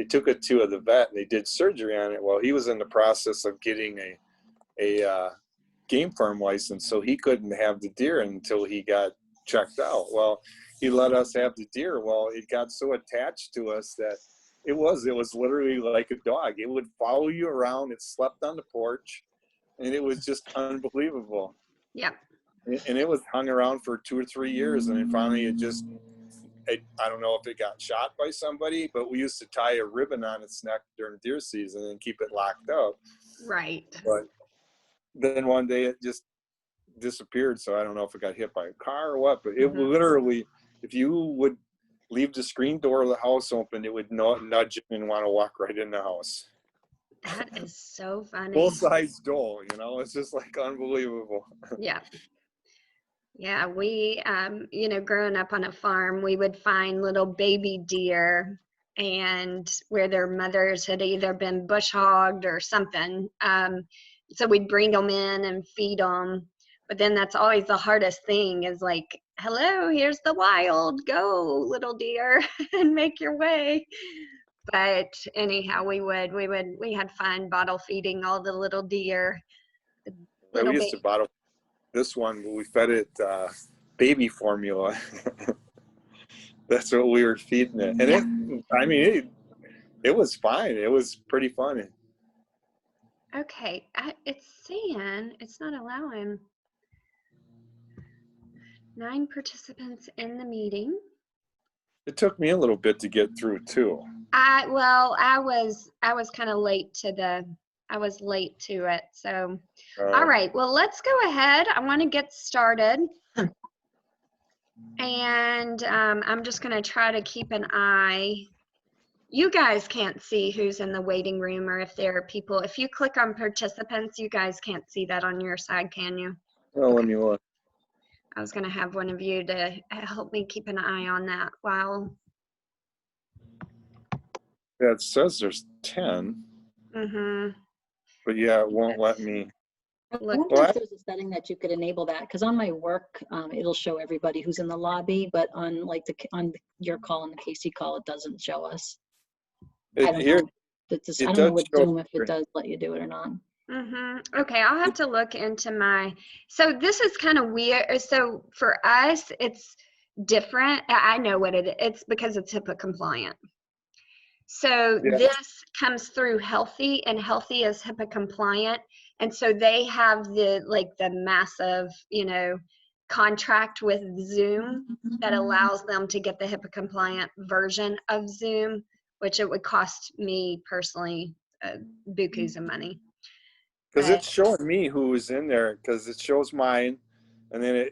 they took it to the vet and they did surgery on it. Well, he was in the process of getting a game farm license, so he couldn't have the deer until he got checked out. Well, he let us have the deer. Well, it got so attached to us that it was literally like a dog. It would follow you around. It slept on the porch, and it was just unbelievable. Yeah. And it was hung around for 2 or 3 years, and then finally I don't know if it got shot by somebody, but we used to tie a ribbon on its neck during deer season and keep it locked up. Right. But then one day it just disappeared, so I don't know if it got hit by a car or what, but it literally, if you would leave the screen door of the house open, it would nudge you and want to walk right in the house. That is so funny. Full-size doe, you know, it's just like unbelievable. Yeah. Yeah, we, you know, growing up on a farm, we would find little baby deer and where their mothers had either been bush hogged or something. So we'd bring them in and feed them. But then that's always the hardest thing is like, hello, here's the wild, go little deer and make your way. But anyhow, we had fun bottle feeding all the little deer. Yeah, we used to bottle this one, but we fed it baby formula. That's what we were feeding it. And it was fine. It was pretty funny. Okay, it's saying it's not allowing 9 participants in the meeting. It took me a little bit to get through too. I was kind of late to it. So, all right, well, let's go ahead. I want to get started. And I'm just going to try to keep an eye. You guys can't see who's in the waiting room or if there are people. If you click on participants, you guys can't see that on your side, can you? Well, let me look. I was going to have one of you to help me keep an eye on that while. Yeah, it says there's 10. But yeah, it won't let me. I wonder if there's a setting that you could enable that, because on my work, it'll show everybody who's in the lobby, but on like your call and the KC call, it doesn't show us. I don't know. I don't know with Zoom if it does let you do it or not. Okay, I'll have to look into so this is kind of weird. So for us, it's different. I know what it is. It's because it's HIPAA compliant. So this comes through Healthy, and Healthy is HIPAA compliant. And so they have the massive, you know, contract with Zoom that allows them to get the HIPAA compliant version of Zoom, which it would cost me personally bukus of money. Because it's showing me who is in there, because it shows mine, and then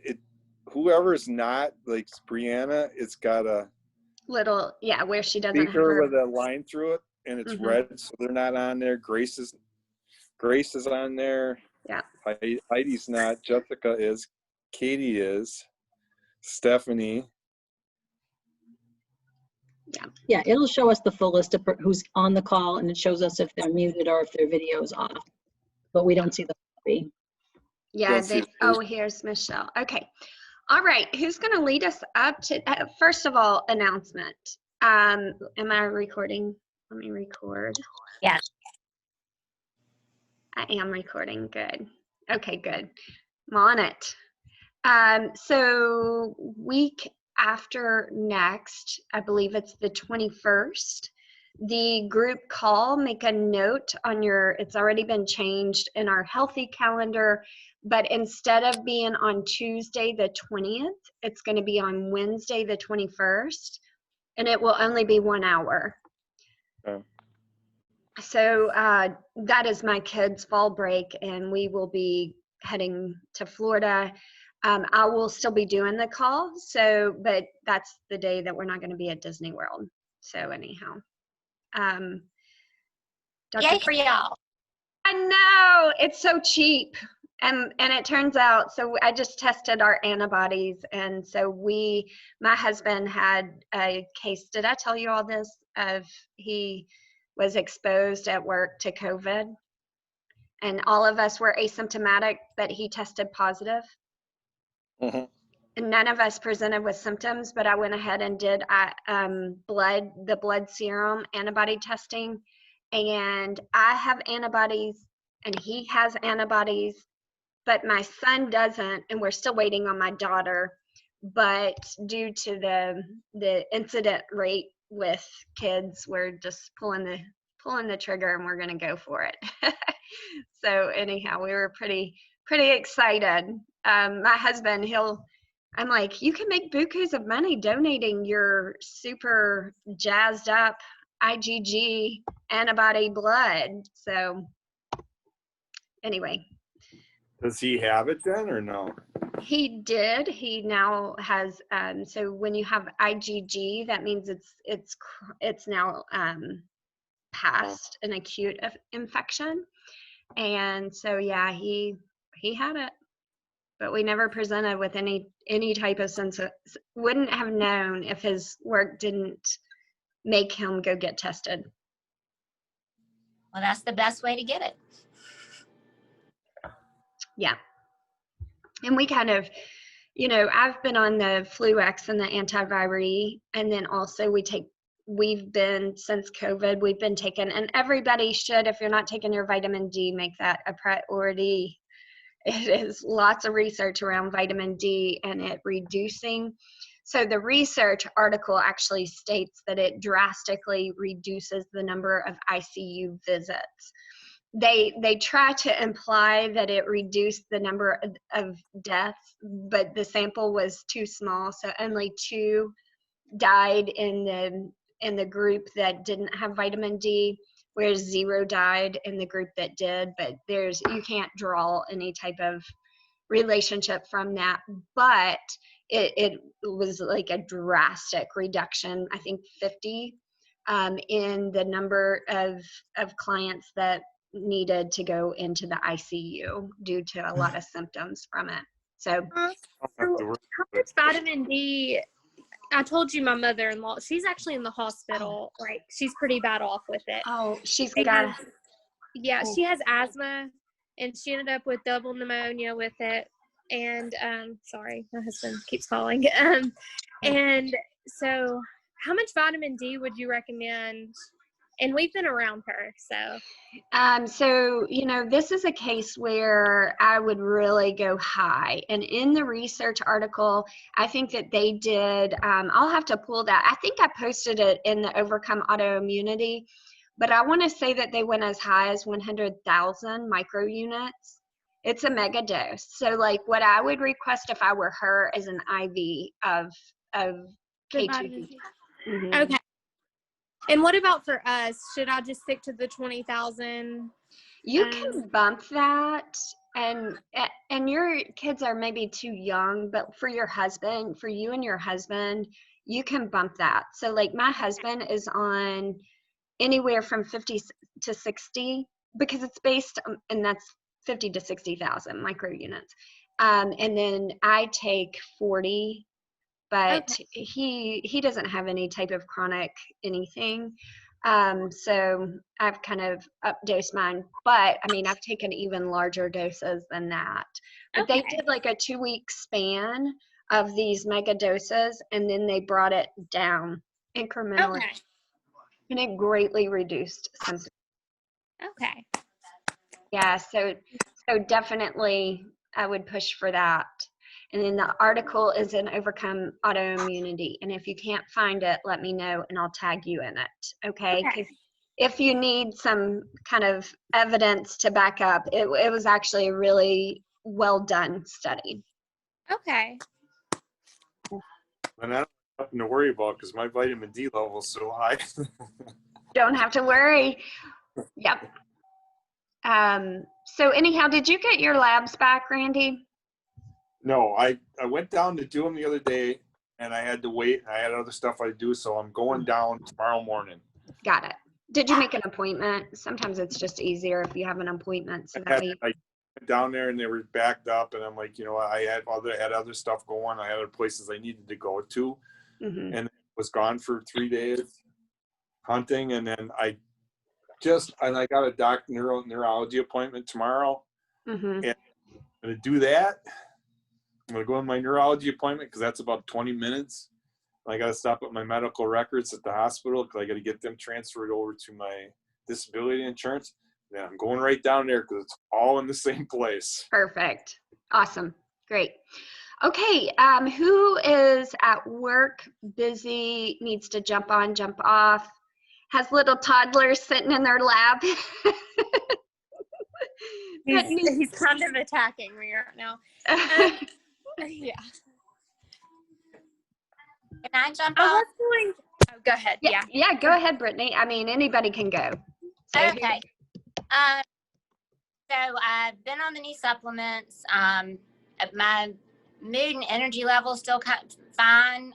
whoever's not, like Brianna, it's got a little, where she doesn't have her with a line through it, and it's red, so they're not on there. Grace is on there. Yeah. Heidi's not. Jessica is. Katie is. Stephanie. Yeah, it'll show us the full list of who's on the call, and it shows us if they're muted or if their video is off. But we don't see the copy. Yeah, here's Michelle. Okay. All right, who's going to lead us up to, first of all, announcement. Am I recording? Let me record. Yes. I am recording, good. Okay, good. I'm on it. So week after next, I believe it's the 21st, the group call, make a note on it's already been changed in our Healthy calendar, but instead of being on Tuesday the 20th, it's going to be on Wednesday the 21st, and it will only be 1 hour. Oh. So that is my kids' fall break, and we will be heading to Florida. I will still be doing the call, but that's the day that we're not going to be at Disney World. So anyhow. Yay for y'all. I know, it's so cheap. And it turns out, so I just tested our antibodies. And so my husband had a case, did I tell you all this? He was exposed at work to COVID. And all of us were asymptomatic, but he tested positive. none of us presented with symptoms, but I went ahead and did the blood serum antibody testing, and I have antibodies and he has antibodies, but my son doesn't, and we're still waiting on my daughter. But due to the incident rate with kids, we're just pulling the trigger and we're going to go for it. So anyhow, we were pretty excited. My husband, I'm like, you can make bukus of money donating your super jazzed up IgG antibody blood. So anyway. Does he have it then or no? He did. He now has, so when you have IgG, that means it's now past an acute infection. And so, yeah, he had it, but we never presented with any type of sense of, wouldn't have known if his work didn't make him go get tested. Well, that's the best way to get it. Yeah. And we kind of, I've been on the Fluex and the antiviral, and then also we've been, since COVID, we've been taking, and everybody should, if you're not taking your vitamin D, make that a priority. It is lots of research around vitamin D and it reducing. So the research article actually states that it drastically reduces the number of ICU visits. They try to imply that it reduced the number of deaths, but the sample was too small, so only 2 died in the group that didn't have vitamin D, whereas 0 died in the group that did. But you can't draw any type of relationship from that, but it was like a drastic reduction, I think 50 in the number of clients that needed to go into the ICU due to a lot of symptoms from it. So how much vitamin D? I told you my mother-in-law, she's actually in the hospital. Like, she's pretty bad off with it. Oh, she's Because, got, yeah, she has asthma, and she ended up with double pneumonia with it. And sorry, my husband keeps calling. And so how much vitamin D would you recommend? And we've been around her, so. So, this is a case where I would really go high. And in the research article, I think that they did, I'll have to pull that. I think I posted it in the Overcome Autoimmunity, but I want to say that they went as high as 100,000 microunits. It's a mega dose. So like what I would request if I were her is an IV of K2. Mm-hmm. Okay. And what about for us? Should I just stick to the 20,000? You can bump that, and your kids are maybe too young, but for you and your husband, you can bump that. So like my husband is on anywhere from 50 to 60, because it's based on, and that's 50 to 60,000 microunits. And then I take 40, but Okay. he doesn't have any type of chronic anything. So I've kind of updosed mine, but I mean, I've taken even larger doses than that. But Okay. they did like a 2-week span of these mega doses, and then they brought it down incrementally. Okay. And it greatly reduced symptoms. Okay. Yeah, so definitely I would push for that. And then the article is in Overcome Autoimmunity. And if you can't find it, let me know and I'll tag you in it. Okay? Okay. 'Cause if you need some kind of evidence to back up, it was actually a really well done study. Okay. And I don't have nothing to worry about because my vitamin D level is so high. Don't have to worry. Yep. So anyhow, did you get your labs back, Randy? No, I went down to do them the other day and I had to wait. I had other stuff I do, so I'm going down tomorrow morning. Got it. Did you make an appointment? Sometimes it's just easier if you have an appointment. So that way. I went down there and they were backed up, and I'm like, I had other stuff going. I had other places I needed to go to, Mm-hmm. and was gone for 3 days hunting, and then I got a neurology appointment tomorrow, Mm-hmm. and I'm gonna do that. I'm going to go on my neurology appointment because that's about 20 minutes. I got to stop at my medical records at the hospital because I got to get them transferred over to my disability insurance. Yeah, I'm going right down there because it's all in the same place. Perfect. Awesome. Great. Okay. Who is at work, busy, needs to jump on, jump off, has little toddlers sitting in their lap? He's kind of attacking me right now. Yeah. Can I jump I on? was going. Oh, go ahead. Yeah. Yeah, go ahead, Brittany. I mean, anybody can go. So Okay. So I've been on the new supplements. My mood and energy level is still kind of fine.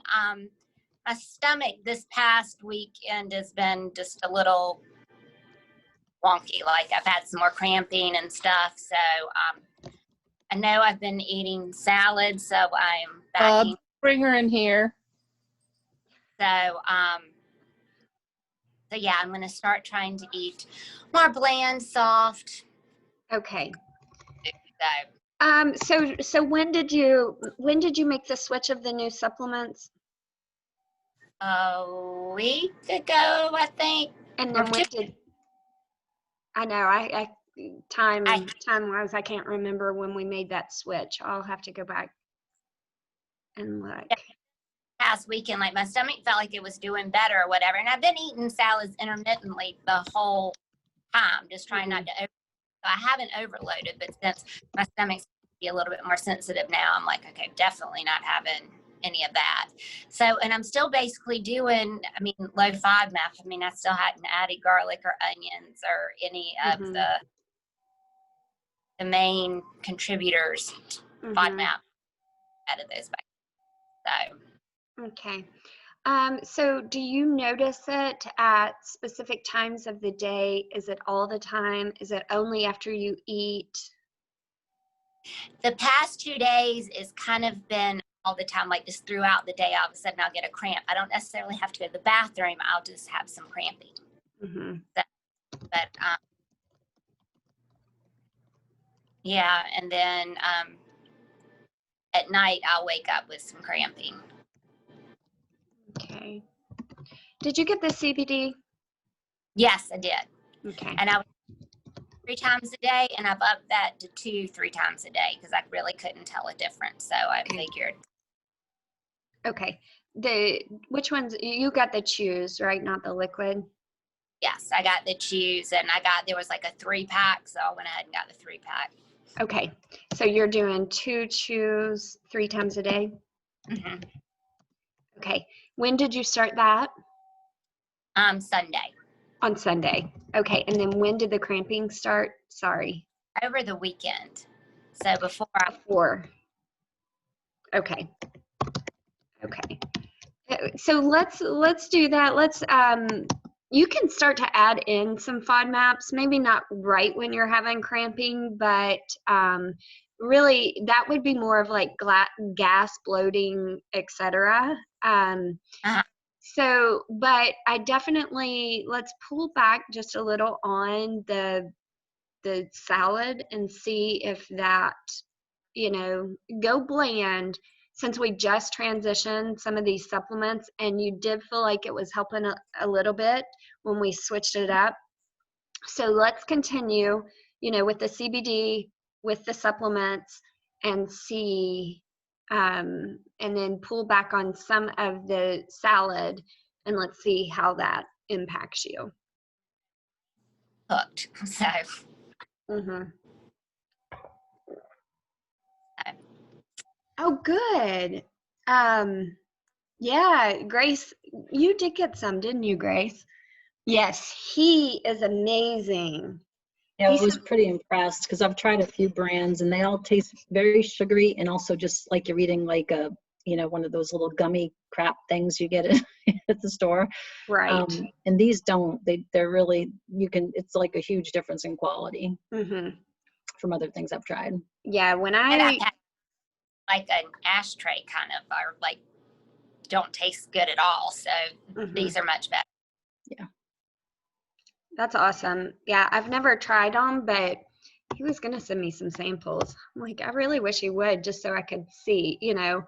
My stomach this past weekend has been just a little wonky. Like I've had some more cramping and stuff. So I know I've been eating salad, so I'm backing. Bring her in here. So yeah, I'm going to start trying to eat more bland, soft. okay. So So when did you make the switch of the new supplements? a week ago, I think. And then Or when two- did I know time wise I can't remember when we made that switch. I'll have to go back and look. Past weekend, like my stomach felt like it was doing better or whatever, and I've been eating salads intermittently the whole time, just trying not to. I haven't overloaded, but since my stomach's a little bit more sensitive now, I'm like, okay, definitely not having any of that. So, and I'm still basically doing, I mean, low FODMAP. I mean, I still hadn't added garlic or onions or any of the main contributors. FODMAP, added those back. So. Okay. So do you notice it at specific times of the day? Is it all the time? Is it only after you eat? The past 2 days is kind of been all the time, like just throughout the day, all of a sudden I'll get a cramp. I don't necessarily have to go to the bathroom. I'll just have some cramping. But yeah, and then at night I'll wake up with some cramping. Okay. Did you get the CBD? Yes, I did. Okay. And I was 3 times a day, and I've upped that to 2-3 times a day because I really couldn't tell a difference. So I figured. Okay. Which ones you got? The chews, right? Not the liquid. Yes, I got the chews, and there was like a 3-pack, so I went ahead and got the 3-pack. Okay. So you're doing 2 chews 3 times a day? Mm-hmm. Okay. When did you start that? Sunday. On Sunday. Okay. And then when did the cramping start? Sorry. Over the weekend. So before. Okay. Okay. So let's do that. Let's you can start to add in some FODMAPs, maybe not right when you're having cramping, but really that would be more of like gas, bloating, etc. So, but I definitely, let's pull back just a little on the salad and see if that, go bland, since we just transitioned some of these supplements and you did feel like it was helping a little bit when we switched it up. So let's continue, with the CBD, with the supplements, and see, and then pull back on some of the salad, and let's see how that impacts you. hooked. So. Oh, good. Yeah, Grace, you did get some, didn't you, Grace? Yes, he is amazing. Yeah, I was pretty impressed because I've tried a few brands and they all taste very sugary and also just like you're eating like one of those little gummy crap things you get at the store. Right. And these don't. They're really, it's like a huge difference in quality from other things I've tried. Yeah, when And I've had like an ashtray kind of, or like don't taste good at all. So these are much better. Yeah. That's awesome. Yeah, I've never tried them, but he was going to send me some samples. I'm like, I really wish he would, just so I could see, Yeah.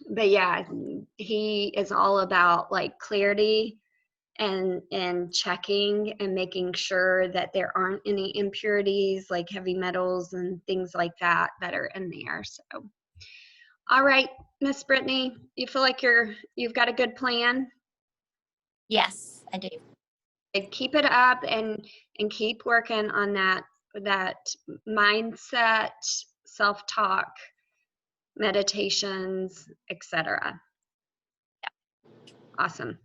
But yeah, he is all about like clarity and checking and making sure that there aren't any impurities like heavy metals and things like that are in there. So, all right, Miss Brittany, you feel like you've got a good plan? Yes, I do. Keep it up and keep working on that mindset, self-talk, meditations, etc. Awesome.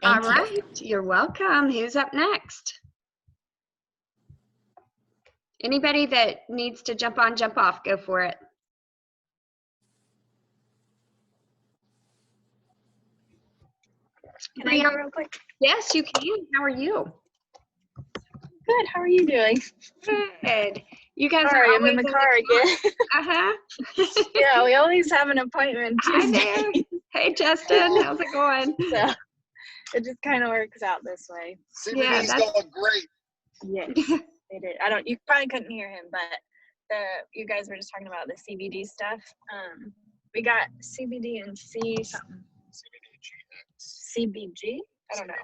Thank All you. right, you're welcome. Who's up next? Anybody that needs to jump on, jump off, go for it. Can I go real quick? Yes, you can. How are you? Good. How are you doing? Good. You guys Sorry, are I'm always in the car again. Uh-huh. Yeah, we always have an appointment Hi there. Tuesday. Hey, Justin. How's it going? So it just kind of works out this way. Yeah, CBD's that's- going great. Yes, it did. You probably couldn't hear him, but you guys were just talking about the CBD stuff. We got CBD and something. CBG? I don't know.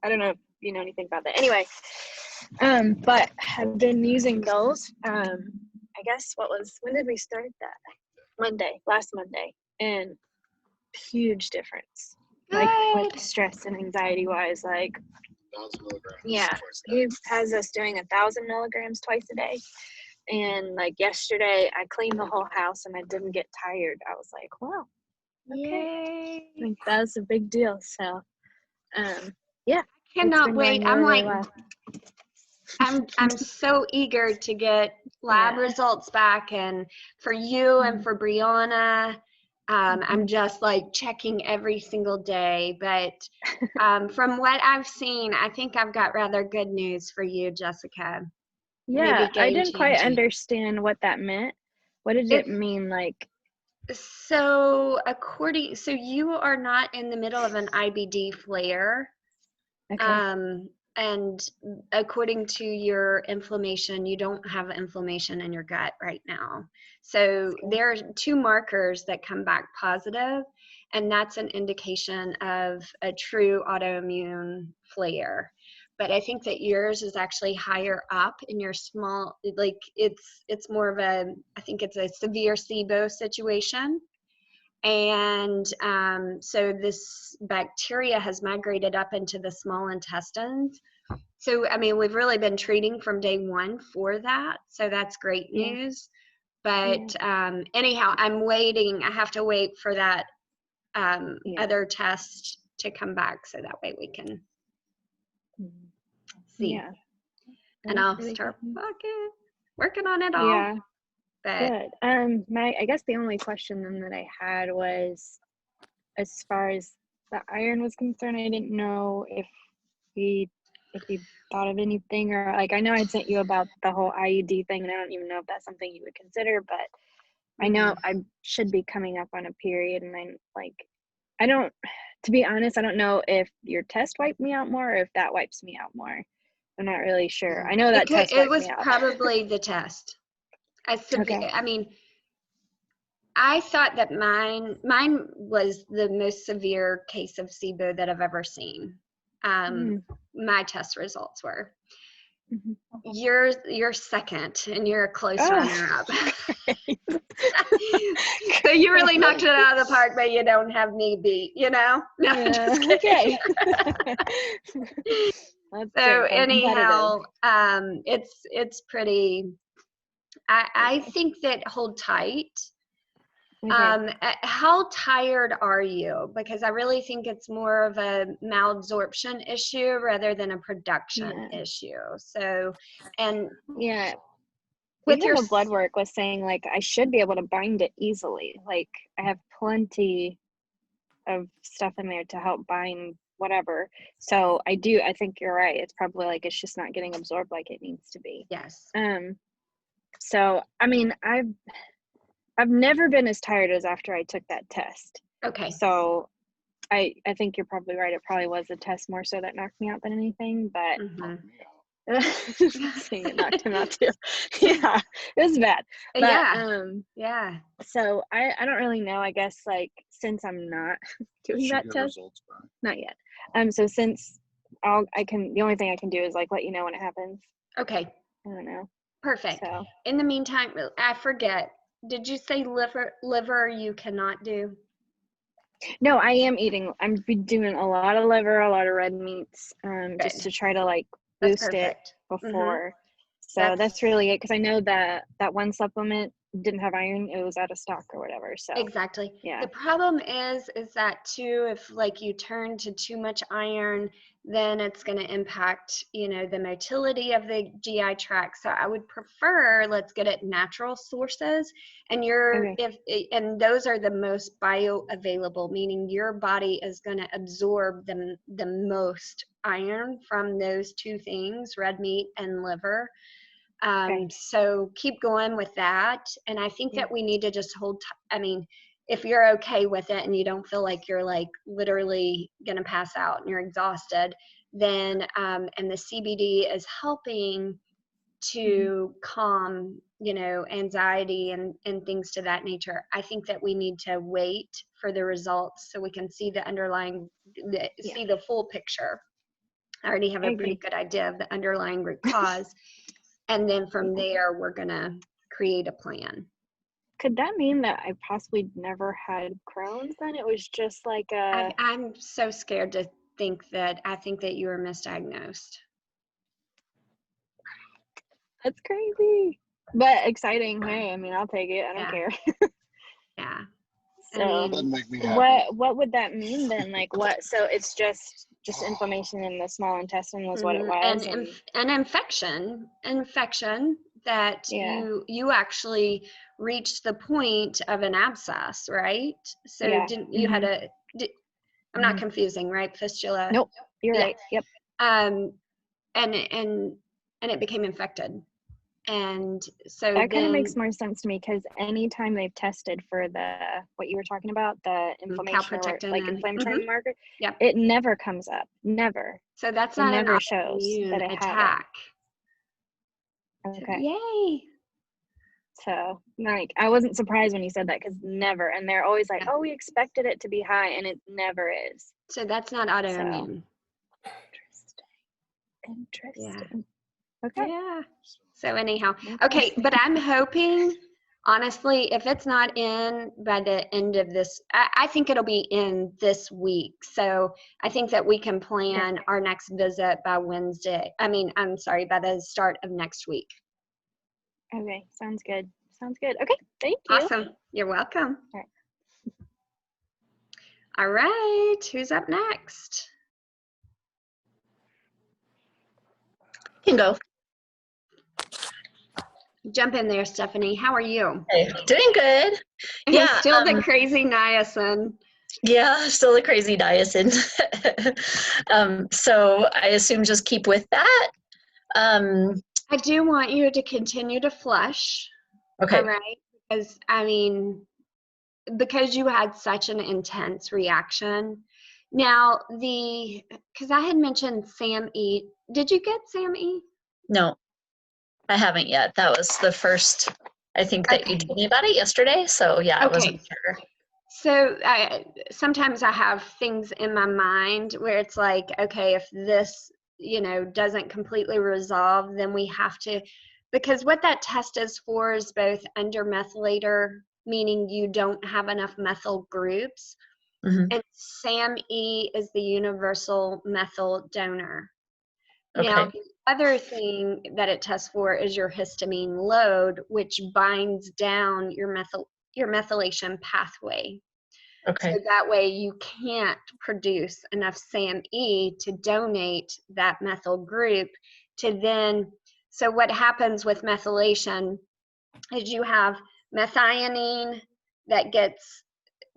I don't know if you know anything about that. Anyway, but I've been using those. I guess when did we start that? Last Monday, and huge difference. Like with stress and anxiety wise, like 1,000 milligrams. yeah, he has us doing 1,000 milligrams twice a day. And like yesterday, I cleaned the whole house and I didn't get tired. I was like, wow, okay. Yay. Like that was a big deal. So, yeah. Cannot been wait. going I'm really, like, really I'm so eager to get lab Yeah. results back, and for you and for Brianna. I'm just like checking every single day, but from what I've seen, I think I've got rather good news for you, Jessica. Yeah, I game didn't quite changing. understand what that meant. What did it mean? Like, So you are not in the middle of an IBD flare. okay. And according to your inflammation, you don't have inflammation in your gut right now. So there are 2 markers that come back positive, and that's an indication of a true autoimmune flare. But I think that yours is actually higher up in your small, like it's more of I think it's a severe SIBO situation. And so this bacteria has migrated up into the small intestines. So, I mean, we've really been treating from day 1 for that. So that's great news. But anyhow, I'm waiting. I have to wait for that other test to come back so that way we can see. Yeah. And I'll start working on it all. Yeah. But Good. I guess the only question then that I had was, as far as the iron was concerned, I didn't know if he thought of anything, or like I know I sent you about the whole IUD thing, and I don't even know if that's something you would consider, but I know I should be coming up on a period, and to be honest, I don't know if your test wiped me out more or if that wipes me out more. I'm not really sure. I know that it was probably the test. I mean, I thought that mine was the most severe case of SIBO that I've ever seen. My test results were. You're second, and you're a close runner-up. So you really knocked it out of the park, but you don't have me beat, No, just kidding. So anyhow, it's pretty. I think that hold tight. How tired are you? Because I really think it's more of a malabsorption issue rather than a production issue. So, and with even the blood work was saying like I should be able to bind it easily. Like I have plenty of stuff in there to help bind whatever. So I think you're right. It's probably like it's just not getting absorbed like it needs to be. Yes. So I mean I've never been as tired as after I took that test. Okay. So I think you're probably right. It probably was the test more so that knocked me out than anything, but Mhm. seeing it knocked him out too. Yeah, it was bad. But Yeah. Yeah. so I don't really know. I guess like since I'm not doing that test, not yet. So since the only thing I can do is like let you know when it happens. Okay. I don't know. Perfect. So In the meantime, I forget. Did you say liver you cannot do? no, I am eating. I'm doing a lot of liver, a lot of red meats, just Good. to try to like That's boost it perfect. Mhm. before. So that's really it, because I know that one supplement didn't have iron. It was out of stock or whatever. So Exactly. yeah. The problem is that too, if like you turn to too much iron, then it's going to impact, the motility of the GI tract. So I would prefer, let's get it natural sources. And and those are the most bioavailable, meaning your body is going to absorb the most iron from those two things, red meat and liver. Okay. So keep going with that. And I think Yeah. that we need to just if you're okay with it and you don't feel like you're like literally going to pass out and you're exhausted, then, and the CBD is helping to calm, anxiety and things to that nature. I think that we need to wait for the results so we can see the underlying, see the full picture. I already have I a pretty agree. good idea of the underlying root cause. And then from there, we're going to create a plan. Could that mean that I possibly never had Crohn's then? It was just like I'm so scared to think that I think that you were misdiagnosed. That's crazy. But exciting. Hey, I mean, I'll take it. I don't care. Yeah. So Doesn't make me happy. what would that mean then? Like what? So it's just inflammation in the small intestine was what it was. And an infection that Yeah. you actually reached the point of an abscess, right? So Yeah. didn't you had I'm not confusing, right? Fistula. Nope. You're Yeah. right. Yep. And it became infected. And so That kind of then makes more sense to me, because anytime they've tested for what you were talking about, the inflammation or calprotectin like and- inflammatory marker, Yep. it never comes up. Never. So that's It not an never shows autoimmune that I have attack. it. Okay. Yay. So like I wasn't surprised when you said that, because never. And they're always like, oh, we expected it to be high, and it never is. So that's not autoimmune. Interesting. Okay. Yeah. So anyhow, okay, but I'm hoping, honestly, if it's not in by the end of this, I think it'll be in this week. So I think that we can plan our next visit by Wednesday. I'm sorry, by the start of next week. Okay. Sounds good. Sounds good. Okay. Thank you. Awesome. You're welcome. All right. All right. Who's up next? You can go. Jump in there, Stephanie. How are you? Hey, doing good. Yeah. Still the crazy niacin. Yeah, still the crazy niacin. So I assume just keep with that. I do want you to continue to flush. Okay. All right. Because you had such an intense reaction. Now, because I had mentioned SAMe. Did you get SAMe? No, I haven't yet. That was the first, I think, that you told me about it yesterday. So yeah, I wasn't sure. So sometimes I have things in my mind where it's like, okay, if this, doesn't completely resolve, then we have to, because what that test is for is both undermethylator, meaning you don't have enough methyl groups, and SAMe is the universal methyl donor. Okay. Now, the other thing that it tests for is your histamine load, which binds down your methylation pathway. Okay. So that way you can't produce enough SAMe to donate that methyl group to then. So what happens with methylation is you have methionine that gets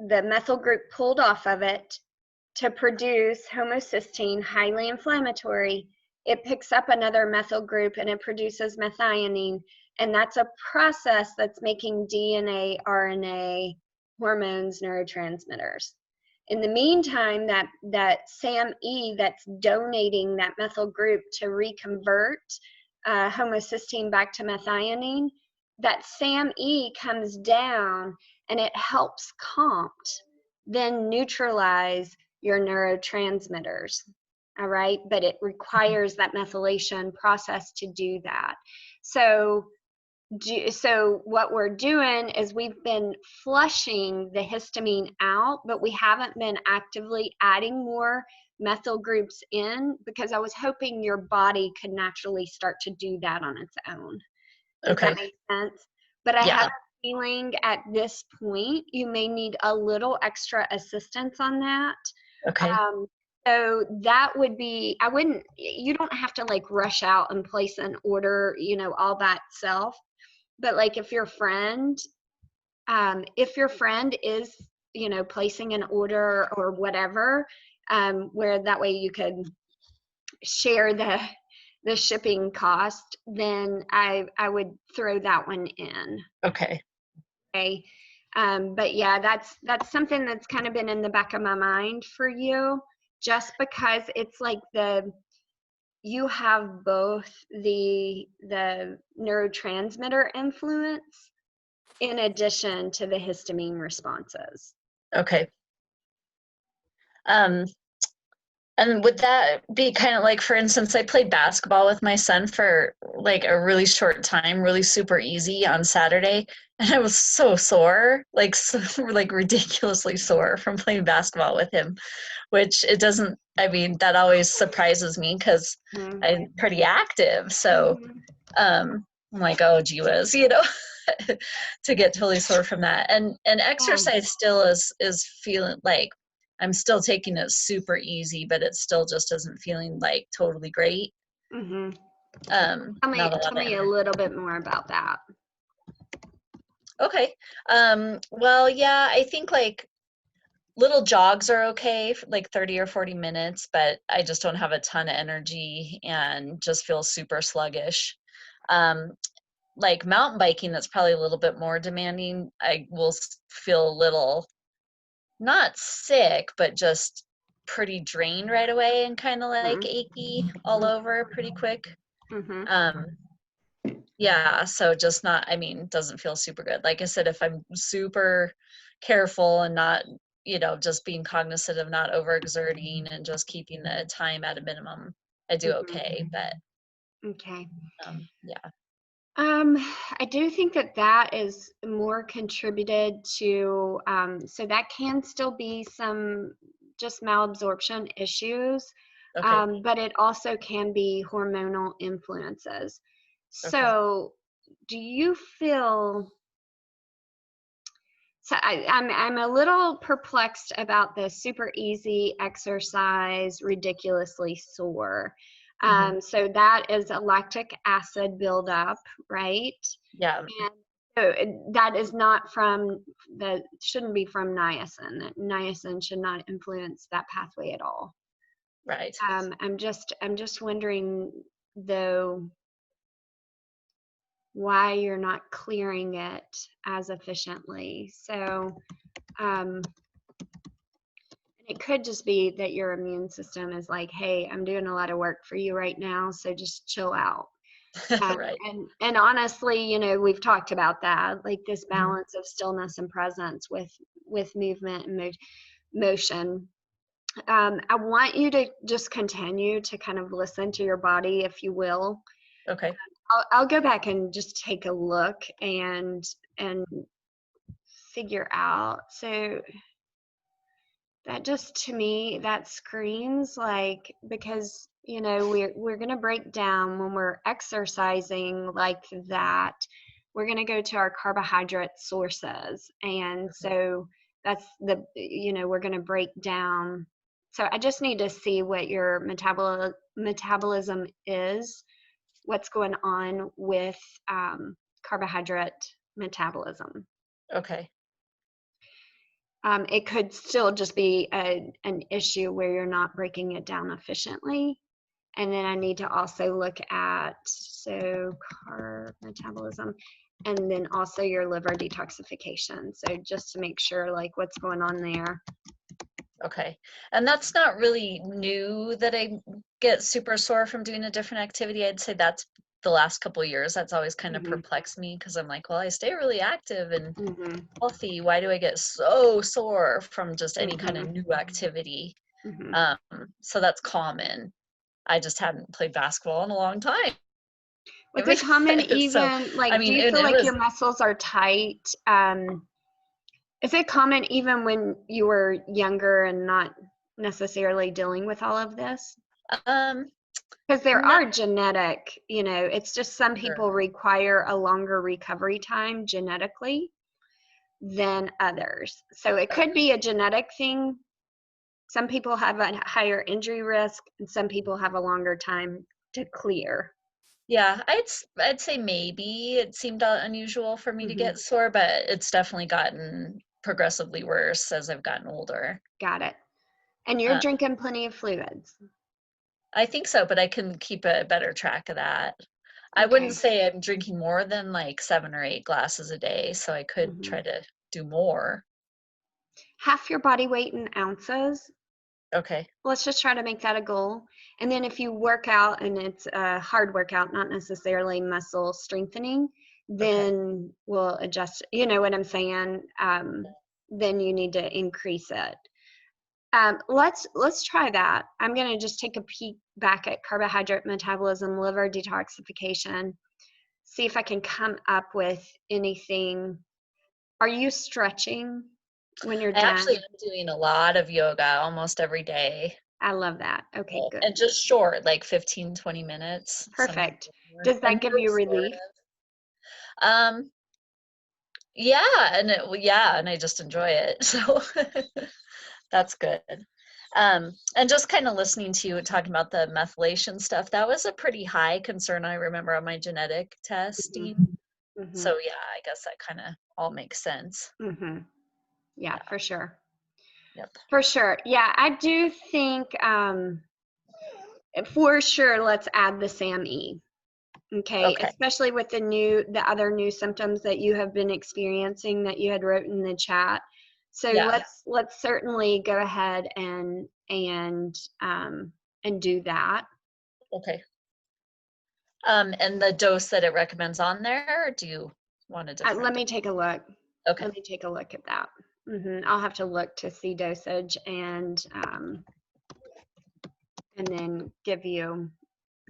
the methyl group pulled off of it to produce homocysteine, highly inflammatory. It picks up another methyl group and it produces methionine. And that's a process that's making DNA, RNA, hormones, neurotransmitters. In the meantime, that SAMe that's donating that methyl group to reconvert homocysteine back to methionine, that SAMe comes down and it helps COMT then neutralize your neurotransmitters. All right, but it requires that methylation process to do that. So what we're doing is we've been flushing the histamine out, but we haven't been actively adding more methyl groups in, because I was hoping your body could naturally start to do that on its own. Does that make sense? But I have a feeling at this point you may need a little extra assistance on that. Okay. So that would be, you don't have to like rush out and place an order, all that self. But like if your friend is, placing an order or whatever, where that way you could share the shipping cost, then I would throw that one in. Okay. Okay. But yeah, that's something that's kind of been in the back of my mind for you, just because it's like you have both the neurotransmitter influence in addition to the histamine responses. Okay. And would that be kind of like, for instance, I played basketball with my son for like a really short time, really super easy on Saturday. And I was so sore, like ridiculously sore from playing basketball with him, which that always surprises me because I'm pretty active. So I'm like, oh, gee whiz, to get totally sore from that. And exercise still is feeling like, I'm still taking it super easy, but it still just isn't feeling like totally great. Mm-hmm. Tell me a little bit more about that. Okay. Well, yeah, I think like little jogs are okay, like 30 or 40 minutes, but I just don't have a ton of energy and just feel super sluggish. Like mountain biking, that's probably a little bit more demanding. I will feel a little, not sick, but just pretty drained right away and kind of like achy all over pretty quick. Yeah, so just doesn't feel super good. Like I said, if I'm super careful and not, just being cognizant of not overexerting and just keeping the time at a minimum, I do okay. But okay. Yeah. I do think that is more contributed to, so that can still be some just malabsorption issues, Okay. but it also can be hormonal influences. So do you feel, so I'm a little perplexed about the super easy exercise, ridiculously sore. So that is a lactic acid buildup, right? Yeah. And so that is not shouldn't be from niacin. Niacin should not influence that pathway at all. Right. I'm just wondering though why you're not clearing it as efficiently. So it could just be that your immune system is like, hey, I'm doing a lot of work for you right now, so just chill out. Right. And honestly, we've talked about that, like this balance of stillness and presence with movement and motion. I want you to just continue to kind of listen to your body, if you will. Okay. I'll go back and just take a look and figure out. So that just, to me, that screams like, because we're going to break down when we're exercising like that, we're going to go to our carbohydrate sources, and so that's we're going to break down. So I just need to see what your metabolism is, what's going on with carbohydrate metabolism. Okay. It could still just be an issue where you're not breaking it down efficiently. And then I need to also look at, carb metabolism, and then also your liver detoxification. So just to make sure like what's going on there. Okay. And that's not really new that I get super sore from doing a different activity. I'd say that's the last couple of years. That's always kind of Mhm. perplexed me because I'm like, well, I stay really active and Mhm. healthy. Why do I get so sore from just any kind of Mhm. new activity? Mhm. So that's common. I just hadn't played basketball in a long time. Was it common So, even, I like, do mean, you and feel it like was, your muscles are tight? Is it common even when you were younger and not necessarily dealing with all of this? um, Because there not are genetic, it's just some sure. people require a longer recovery time genetically than others. So it could be a genetic thing. Some people have a higher injury risk, and some people have a longer time to clear. Yeah, I'd say maybe it seemed unusual for me to Mhm. get sore, but it's definitely gotten progressively worse as I've gotten older. Got it. And you're Uh, drinking plenty of fluids. I think so, but I can keep a better track of that. I Okay. wouldn't say I'm drinking more than like 7 or 8 glasses a day, so I could Mhm. try to do more. Half your body weight in ounces. Okay. Let's just try to make that a goal. And then if you work out and it's a hard workout, not necessarily muscle strengthening, then we'll adjust. You know what I'm saying? Then you need to increase it. Let's try that. I'm gonna just take a peek back at carbohydrate metabolism, liver detoxification, see if I can come up with anything. Are you stretching when you're I actually done? am doing a lot of yoga almost every day. I love that. Okay, good. And just short, like 15, 20 minutes. Sometimes Perfect. more. Does And that give you relief? restorative. Um, yeah, and I just enjoy it. So that's good. And just kind of listening to you talking about the methylation stuff, that was a pretty high concern I remember on my genetic testing. Mm-hmm. So yeah, I guess that kind of all makes sense. Mm-hmm. Yeah, for sure. Yep. For sure. Yeah, I do think for sure let's add the SAMe. Okay, Okay. especially with the other new symptoms that you have been experiencing that you had wrote in the chat. So Yeah. let's certainly go ahead and do that. Okay. And the dose that it recommends on there, or do you want a different? Let me take a look. Okay. Let me take a look at that. I'll have to look to see dosage and then give you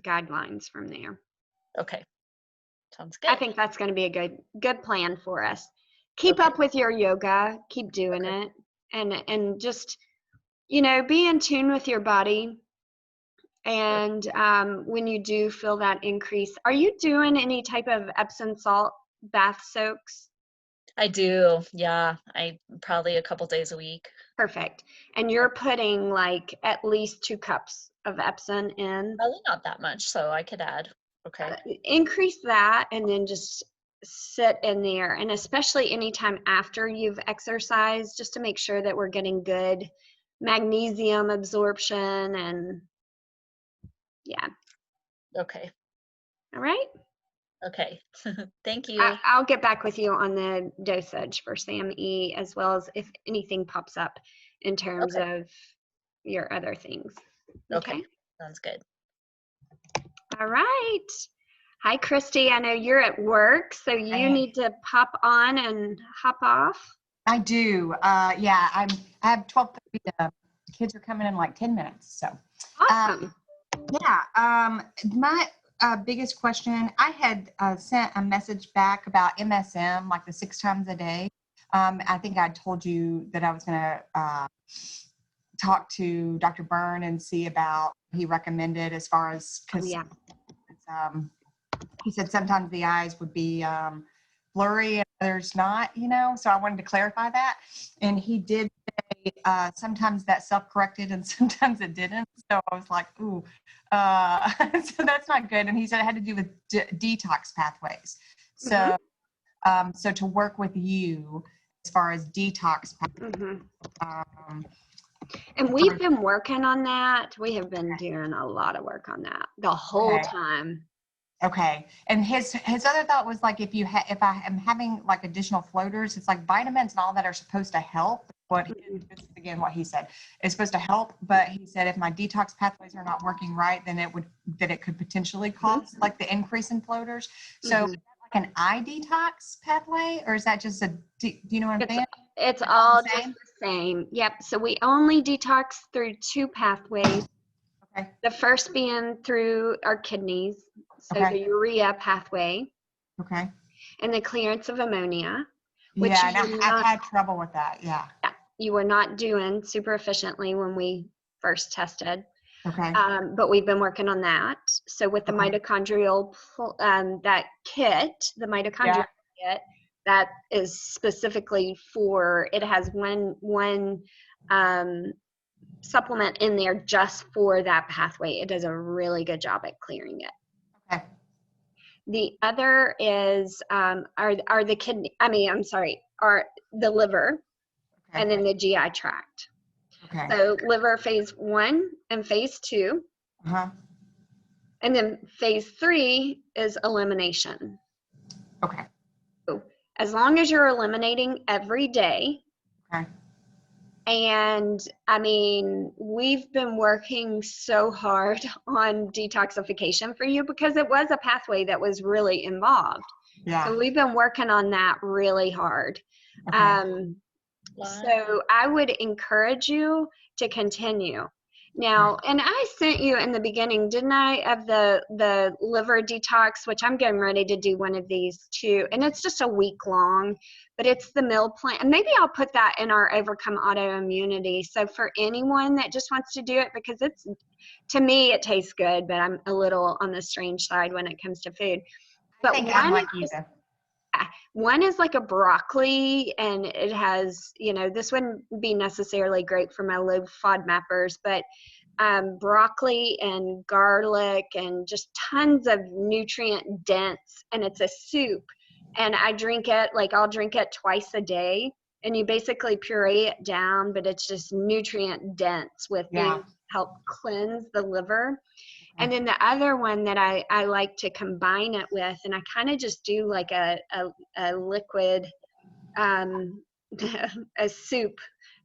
guidelines from there. Okay. Sounds good. I think that's going to be a good plan for us. Keep Okay. up with your yoga. Keep doing it, and just be in tune with your body. And when you do feel that increase, are you doing any type of Epsom salt bath soaks? I do. Yeah. I probably a couple days a week. Perfect. And you're putting like at least 2 cups of Epsom in. Probably not that much, so I could add. Okay. Increase that and then just sit in there. And especially anytime after you've exercised, just to make sure that we're getting good magnesium absorption and yeah. Okay. All right. Okay. Thank you. I'll get back with you on the dosage for SAMe as well as if anything pops up in terms of your other things. Okay. Sounds good. All right. Hi, Christy. I know you're at work, so you need to pop on and hop off. I do. Yeah, I have 12:30. The kids are coming in like 10 minutes. So Awesome. yeah. My biggest question, I had sent a message back about MSM, like the 6 times a day. I think I told you that I was going to talk to Dr. Byrne and see about what he recommended as far as, because he said sometimes the eyes would be blurry and others not, so I wanted to clarify that. And he did say sometimes that self-corrected and sometimes it didn't. So I was like, ooh, so that's not good. And he said it had to do with detox pathways. So, so to work with you as far as detox pathways. And we've been working on that. We have been doing a lot of work on that the whole time. Okay. And his other thought was like, if I am having like additional floaters, it's like vitamins and all that are supposed to help. What this is again, what he said, it's supposed to help. But he said if my detox pathways are not working right, then it could potentially cause like the increase in floaters. So is that like an eye detox pathway, or is that just do you know what I'm saying? It's all all the just same? the same. Yep. So we only detox through 2 pathways. Okay. The first being through our kidneys, so Okay. the urea pathway Okay. and the clearance of ammonia, which Yeah, and you're I've not, had trouble with that. Yeah. you were not doing super efficiently when we first tested. Okay. But we've been working on that. So with the Okay. mitochondrial, that kit, the mitochondrial kit, that is specifically for, it has one supplement in there just for that pathway. It does a really good job at clearing it. Okay. The other is are the kidney. Are the liver, Okay. and then the GI tract. Okay. So liver phase 1 and phase 2, Uh-huh. and then phase 3 is elimination. Okay. As long as you're eliminating every day. Okay. And I mean, we've been working so hard on detoxification for you because it was a pathway that was really involved. Yeah. So we've been working on that really hard. Okay. So I would encourage you to continue. Now, and I sent you in the beginning, didn't I, of the liver detox, which I'm getting ready to do one of these too. And it's just a week long, but it's the meal plan. And maybe I'll put that in our Overcome Autoimmunity. So for anyone that just wants to do it, because it's, to me, it tastes good, but I'm a little on the strange side when it comes to food. I But think I'm like you. one is like a broccoli, and it has, this wouldn't be necessarily great for my low FODMAPers, but broccoli and garlic and just tons of nutrient dense, and it's a soup. And I drink it, I'll drink it twice a day, and you basically puree it down, but it's just nutrient dense with things help cleanse the liver. And then the other one that I like to combine it with, and I kind of just do like a liquid, a soup.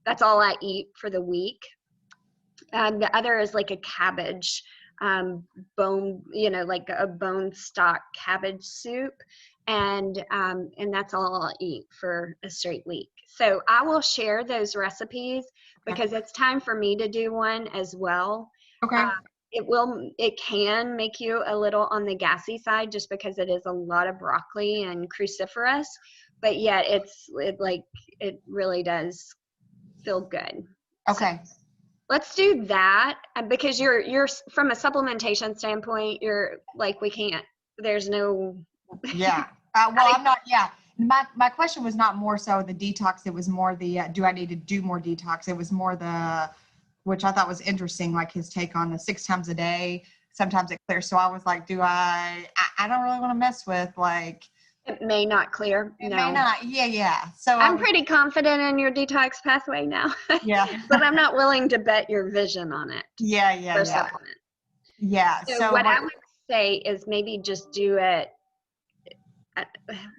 That's all I eat for the week. The other is like a cabbage bone, like a bone stock cabbage soup. And that's all I'll eat for a straight week. So I will share those recipes because it's time for me to do one as well. Okay. It can make you a little on the gassy side just because it is a lot of broccoli and cruciferous, but yet it really does feel good. Okay. So let's do that because you're from a supplementation standpoint, you're like, we can't, there's no. Yeah. Well, I'm not, yeah. My question was not more so the detox. It was more the, do I need to do more detox? It was more which I thought was interesting, like his take on the 6 times a day. Sometimes it clears. So I was like, I don't really want to mess with It may not clear. It may not. Yeah. So I'm pretty confident in your detox pathway now. Yeah. But I'm not willing to bet your vision on it. Yeah. Supplement. Yeah. So what I would say is maybe just do it.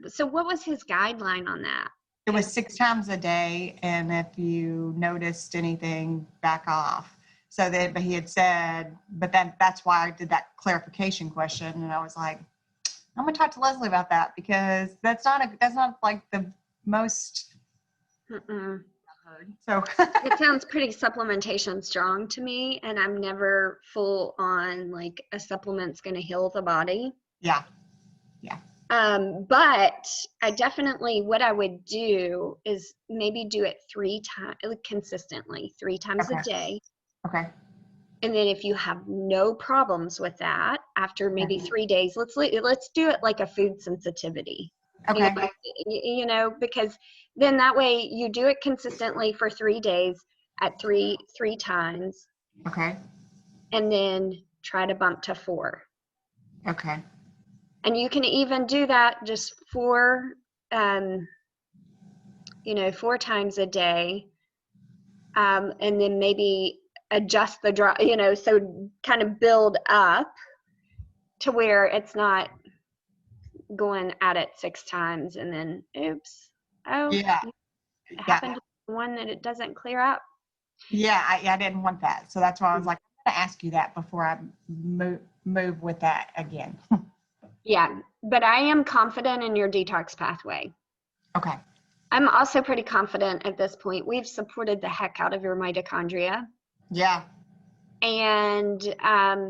So what was his guideline on that? It was 6 times a day, and if you noticed anything, back off. But he had said, but then that's why I did that clarification question, and I was like, I'm gonna talk to Leslie about that because that's not like the most. Mm-mm. So it sounds pretty supplementation strong to me, and I'm never full on like a supplement's going to heal the body. Yeah. But I definitely, what I would do is maybe do it 3 times consistently, 3 times a day. Okay. And then if you have no problems with that, after maybe 3 days, let's do it like a food sensitivity. Okay. Because then that way you do it consistently for 3 days at three times. Okay. And then try to bump to 4. Okay. And you can even do that just 4 times a day. And then maybe adjust the draw, so kind of build up to where it's not going at it 6 times and then, oops, oh, Yeah. it happened to the one that it doesn't clear up. Yeah, I didn't want that. So that's why I was like, I'm going to ask you that before I move with that again. Yeah, but I am confident in your detox pathway. Okay. I'm also pretty confident at this point. We've supported the heck out of your mitochondria. Yeah. And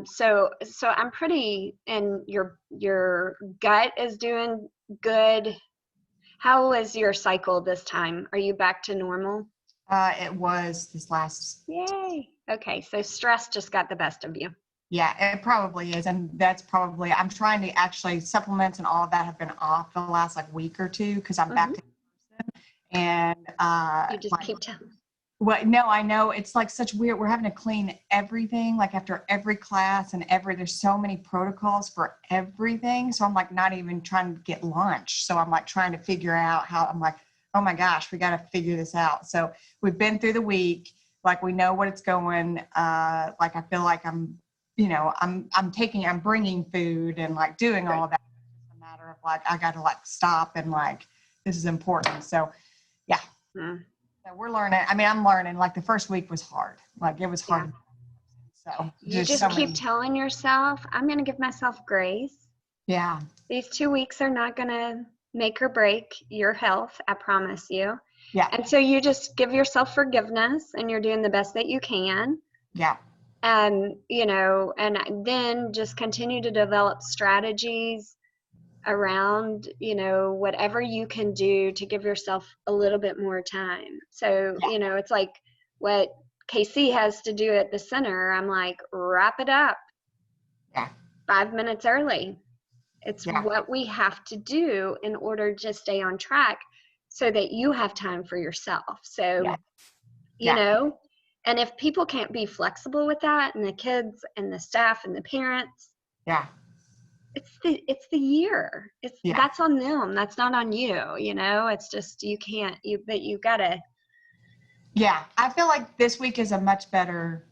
so I'm pretty, and your gut is doing good. How was your cycle this time? Are you back to normal? It was this last. Yay. Okay, so stress just got the best of you. Yeah, it probably is. And that's probably, I'm trying to actually, supplements and all of that have been off the last like week or two because I'm back to person. And You just keep telling. well, no, I know it's like such weird. We're having to clean everything like after every class and there's so many protocols for everything. So I'm like not even trying to get lunch. So I'm like trying to figure out how. I'm like, oh my gosh, we got to figure this out. So we've been through the week, like we know what it's going. Like I feel like I'm bringing food and like doing all of that. It's a matter of like, I got to like stop and like, this is important. So yeah. So we're learning. I mean, I'm learning. Like the first week was hard. Like it was hard. Yeah. So you just keep telling yourself, I'm going to give myself grace. Yeah. These 2 weeks are not going to make or break your health. I promise you. Yeah. And so you just give yourself forgiveness and you're doing the best that you can. Yeah. And, and then just continue to develop strategies around, whatever you can do to give yourself a little bit more time. So, it's like what KC has to do at the center. I'm like, wrap it up. Yeah. 5 minutes early. It's what we have to do in order to stay on track so that you have time for yourself. So, and if people can't be flexible with that, and the kids and the staff and the parents, it's the year. That's on them. That's not on you. It's just you gotta. Yeah, I feel like this week is a much better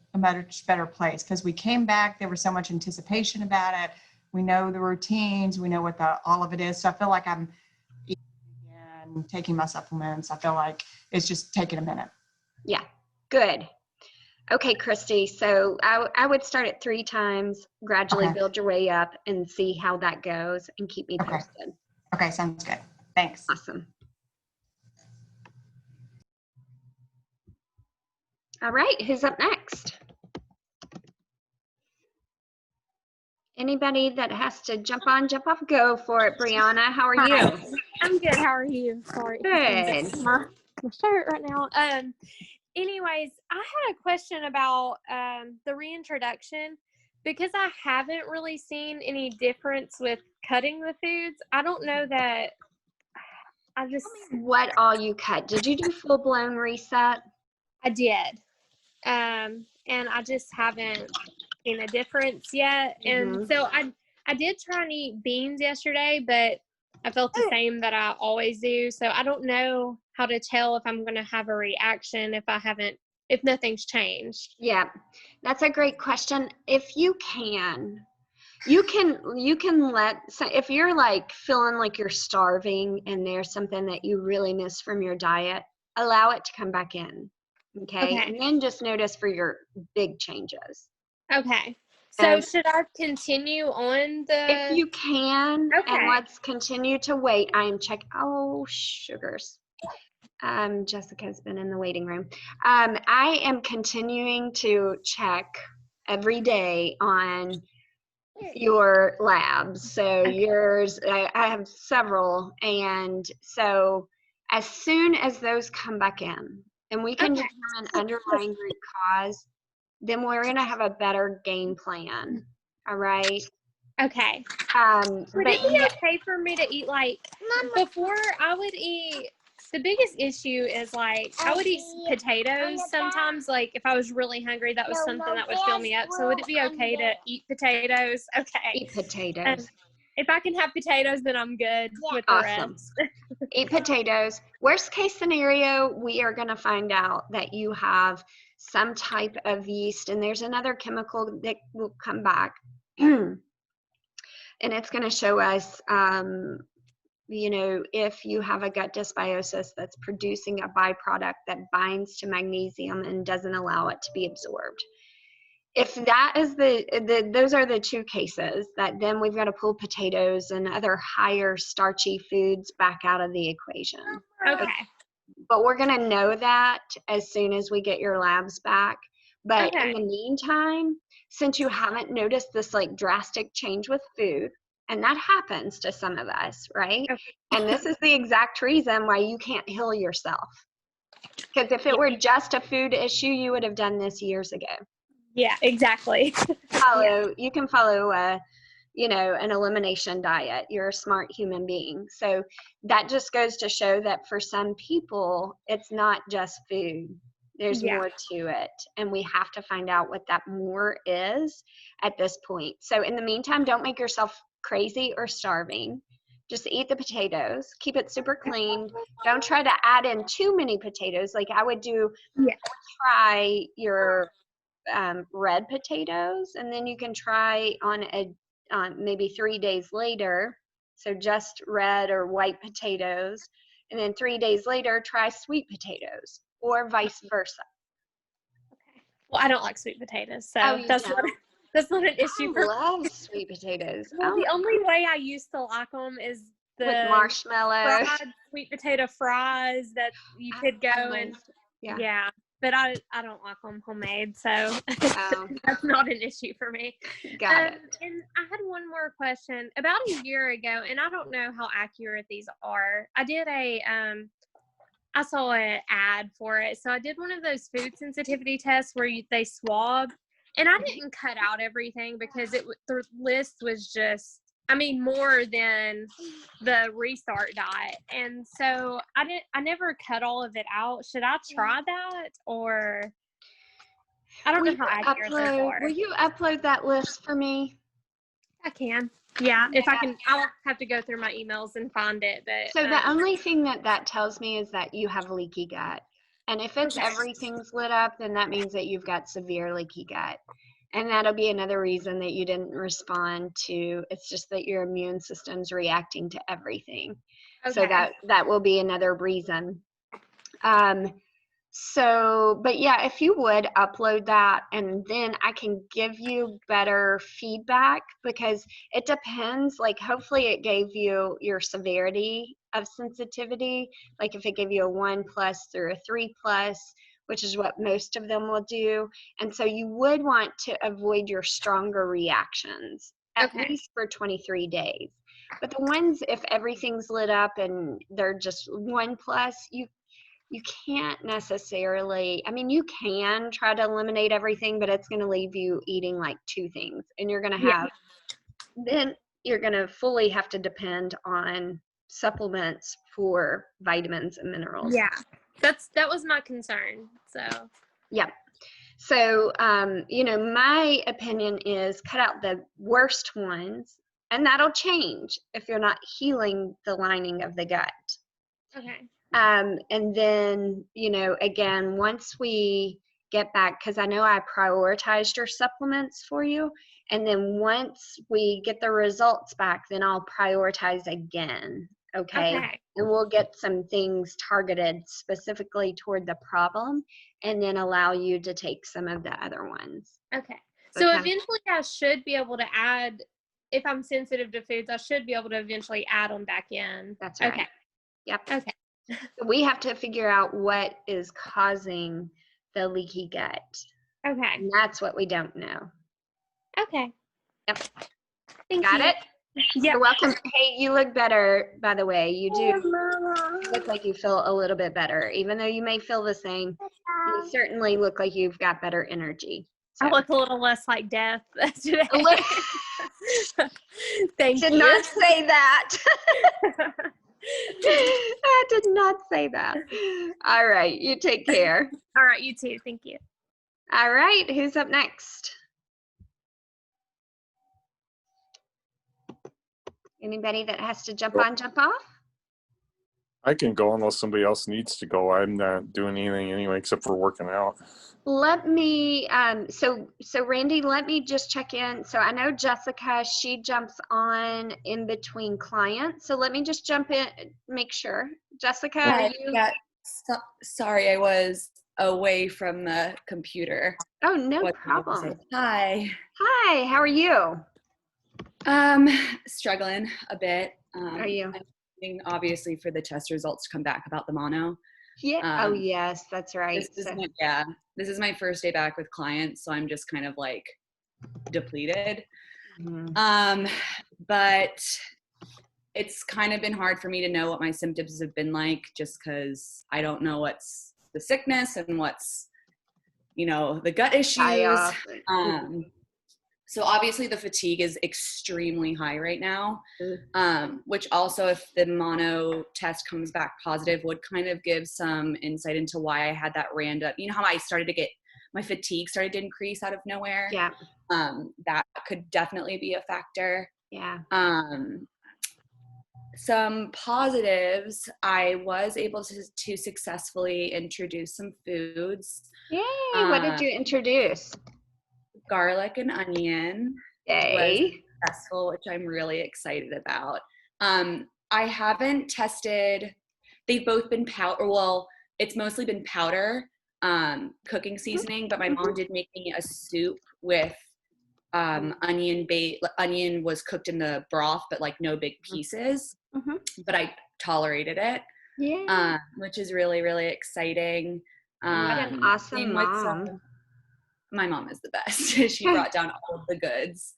place because we came back. There was so much anticipation about it. We know the routines. We know what all of it is. So I feel like I'm eating again, taking my supplements. I feel like it's just taking a minute. Yeah, good. Okay, Christy, so I would start at 3 times, gradually build your way up and see how that goes and keep me posted. Okay, sounds good. Thanks. Awesome. All right, who's up next? Anybody that has to jump on, jump off, go for it. Brianna, how are you? I'm good. How are you? Sorry. Good. My shirt right now. Anyways, I had a question about the reintroduction because I haven't really seen any difference with cutting the foods. I don't know that what all you cut. Did you do full-blown reset? I did. And I just haven't seen a difference yet. And so I did try and eat beans yesterday, but I felt the same that I always do. So I don't know how to tell if I'm going to have a reaction if nothing's changed. Yeah, that's a great question. If you can if you're like feeling like you're starving and there's something that you really miss from your diet, allow it to come back in. Okay. And then just notice for your big changes. Okay. So should I continue on if you can, and let's continue to wait. I am checking. Oh, sugars. Jessica's been in the waiting room. I am continuing to check every day on your labs. So yours, I have several. And so as soon as those come back in and we can determine underlying root cause, then we're going to have a better game plan. All right. Okay. Would it be okay for me to eat before I would eat? The biggest issue is I would eat potatoes sometimes. Like if I was really hungry, that was something that would fill me up. So would it be okay to eat potatoes? Okay. Eat potatoes. If I can have potatoes, then I'm good with the rest. Eat potatoes. Worst case scenario, we are going to find out that you have some type of yeast, and there's another chemical that will come back. and it's going to show us, if you have a gut dysbiosis that's producing a byproduct that binds to magnesium and doesn't allow it to be absorbed. If that is those are the two cases, that then we've got to pull potatoes and other higher starchy foods back out of the equation. Okay. But we're going to know that as soon as we get your labs back. But in the meantime, since you haven't noticed this like drastic change with food, and that happens to some of us, right? Okay. And this is the exact reason why you can't heal yourself. Because if it were just a food issue, you would have done this years ago. Yeah, exactly. You can follow an elimination diet. You're a smart human being. So that just goes to show that for some people, it's not just food. There's more to it. And we have to find out what that more is at this point. So in the meantime, don't make yourself crazy or starving. Just eat the potatoes. Keep it super clean. Don't try to add in too many potatoes. Like I would try your red potatoes, and then you can try on maybe 3 days later, so just red or white potatoes, and then 3 days later try sweet potatoes, or vice versa. Okay. Well, I don't like sweet potatoes, so Oh, that's not an issue for me. I love sweet potatoes. Well, the only way I used to like them is the with marshmallows, fried sweet potato fries that you could go and but I don't like them homemade, so that's not an issue for me. Got it. And I had one more question. About a year ago, and I don't know how accurate these are, I did I saw an ad for it. So I did one of those food sensitivity tests where they swab, and I didn't cut out everything because the list was just, more than the Restart diet. And so I never cut all of it out. Should I try that, or I don't know how accurate those are. Will you upload that list for me? I can. Yeah, if I can, I'll have to go through my emails and find it. But so the only thing that tells me is that you have leaky gut. And if it's everything's lit up, then that means that you've got severe leaky gut. And that'll be another reason that you didn't respond to. It's just that your immune system's reacting to everything. So that will be another reason. But yeah, if you would upload that, and then I can give you better feedback, because it depends. Like hopefully it gave you your severity of sensitivity. Like if it gave you a 1+ or a 3+, which is what most of them will do. And so you would want to avoid your stronger reactions, at least for 23 days. But the ones, if everything's lit up and they're just 1+, you can't necessarily, you can try to eliminate everything, but it's going to leave you eating like 2 things. And you're going to have, then you're going to fully have to depend on supplements for vitamins and minerals. Yeah. That was my concern. So So my opinion is cut out the worst ones, and that'll change if you're not healing the lining of the gut. Okay. And then again, once we get back, because I know I prioritized your supplements for you, and then once we get the results back, then I'll prioritize again. Okay. And we'll get some things targeted specifically toward the problem, and then allow you to take some of the other ones. Okay. So eventually I should be able to add, if I'm sensitive to foods, I should be able to eventually add them back in. That's right. Okay. Yep. Okay. So we have to figure out what is causing the leaky gut. Okay. And that's what we don't know. Okay. Yep. Thank Got you. it? Yeah. You're welcome. Hey, you look better, by the way. You do look like you feel a little bit better. Even though you may feel the same, you certainly look like you've got better energy. So. I look a little less like death today. Thank you. Did not say that. I did not say that. All right. You take care. All right. You too. Thank you. All right. Who's up next? Anybody that has to jump on, jump off? I can go unless somebody else needs to go. I'm not doing anything anyway except for working out. Let me, so Randy, let me just check in. So I know Jessica, she jumps on in between clients. So let me just jump in, make sure. Jessica, are Hi, you? yeah, sorry, I was away from the computer. Oh, no What did I say? problem. Hi. Hi, how are you? Struggling a bit. Are you? I'm waiting, obviously, for the test results to come back about the mono. Yeah. Oh, Um, yes, that's right. this is my first day back with clients, so I'm just kind of like depleted. Mhm. But it's kind of been hard for me to know what my symptoms have been like, just because I don't know what's the sickness and what's, the gut issues. So obviously the fatigue is extremely high right now, which also, if the mono test comes back positive, would kind of give some insight into why I had that random, how I started to get, my fatigue started to increase out of nowhere. Yeah. That could definitely be a factor. Yeah. Some positives, I was able to successfully introduce some foods. Yay. What did you introduce? Garlic and onion was Yay. successful, which I'm really excited about. I haven't tested, they've both been powder, well, it's mostly been powder, cooking seasoning, but my mom did make me a soup with onion was cooked in the broth, but like no big pieces, but I tolerated it. Yeah. Which is really, really exciting. What an awesome same with mom. my mom is the best. She brought down all of the goods.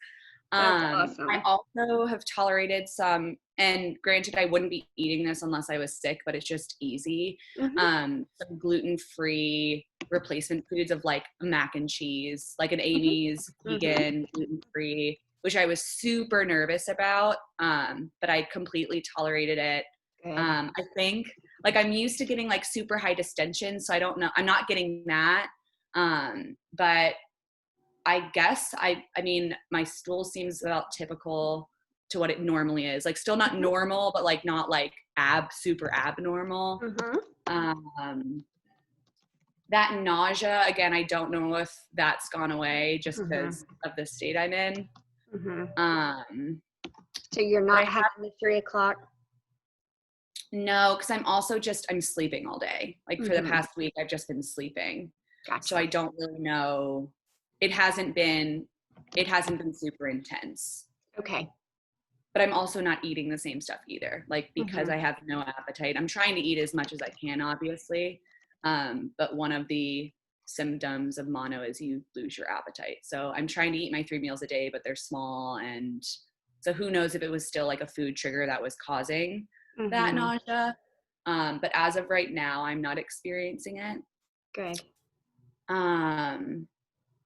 That's awesome. I also have tolerated some, and granted, I wouldn't be eating this unless I was sick, but it's just easy. Some gluten-free replacement foods of like mac and cheese, like an Amy's vegan, gluten-free, which I was super nervous about, but I completely tolerated it. I think, like, I'm used to getting like super high distension, so I don't know, I'm not getting that. But I guess I mean, my stool seems about typical to what it normally is. Like, still not normal, but like not like super abnormal. That nausea, again, I don't know if that's gone away just because of the state I'm in. So you're not having the 3 o'clock? No, because I'm sleeping all day. Like for the past week, I've just been sleeping. Gotcha. So I don't really know. It hasn't been super intense. Okay. But I'm also not eating the same stuff either. Like, because I have no appetite. I'm trying to eat as much as I can, obviously. But one of the symptoms of mono is you lose your appetite. So I'm trying to eat my 3 meals a day, but they're small. And so who knows if it was still like a food trigger that was causing that nausea. But as of right now, I'm not experiencing it. Good.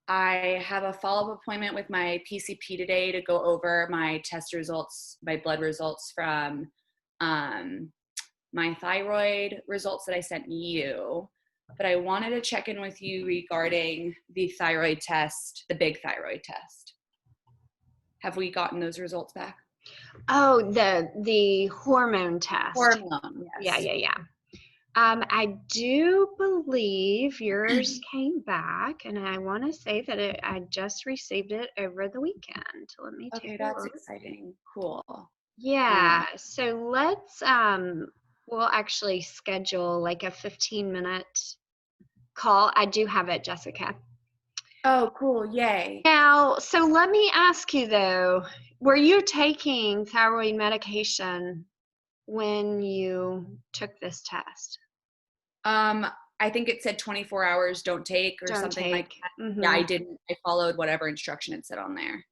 I have a follow-up appointment with my PCP today to go over my test results, my blood results from my thyroid results that I sent you. But I wanted to check in with you regarding the thyroid test, the big thyroid test. Have we gotten those results back? Oh, the hormone test. Hormone, yes. Yeah. I do believe yours came back, and I want to say that I just received it over the weekend. Let me take a that's look. exciting. Cool. Yeah. So let's we'll actually schedule like a 15-minute call. I do have it, Jessica. Oh, cool. Yay. Now, so let me ask you though, were you taking thyroid medication when you took this test? I think it said 24 hours don't take or something like that. Yeah, I didn't. I followed whatever instruction it said on there.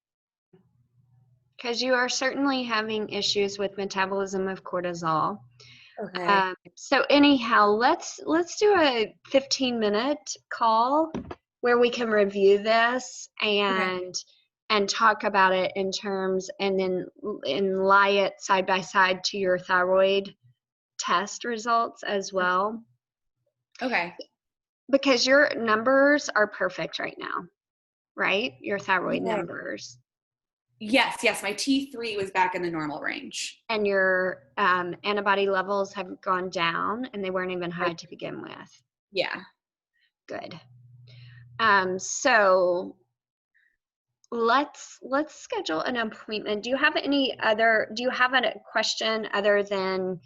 Because you are certainly having issues with metabolism of cortisol. Okay. So anyhow, let's do a 15-minute call where we can review this and talk about it in terms, and then lie it side by side to your thyroid test results as well. Okay. Because your numbers are perfect right now, right? Your thyroid numbers. Yes, my T3 was back in the normal range. And your antibody levels have gone down and they weren't even high to begin with. Yeah. Good. So let's schedule an appointment. Do you have a question other than,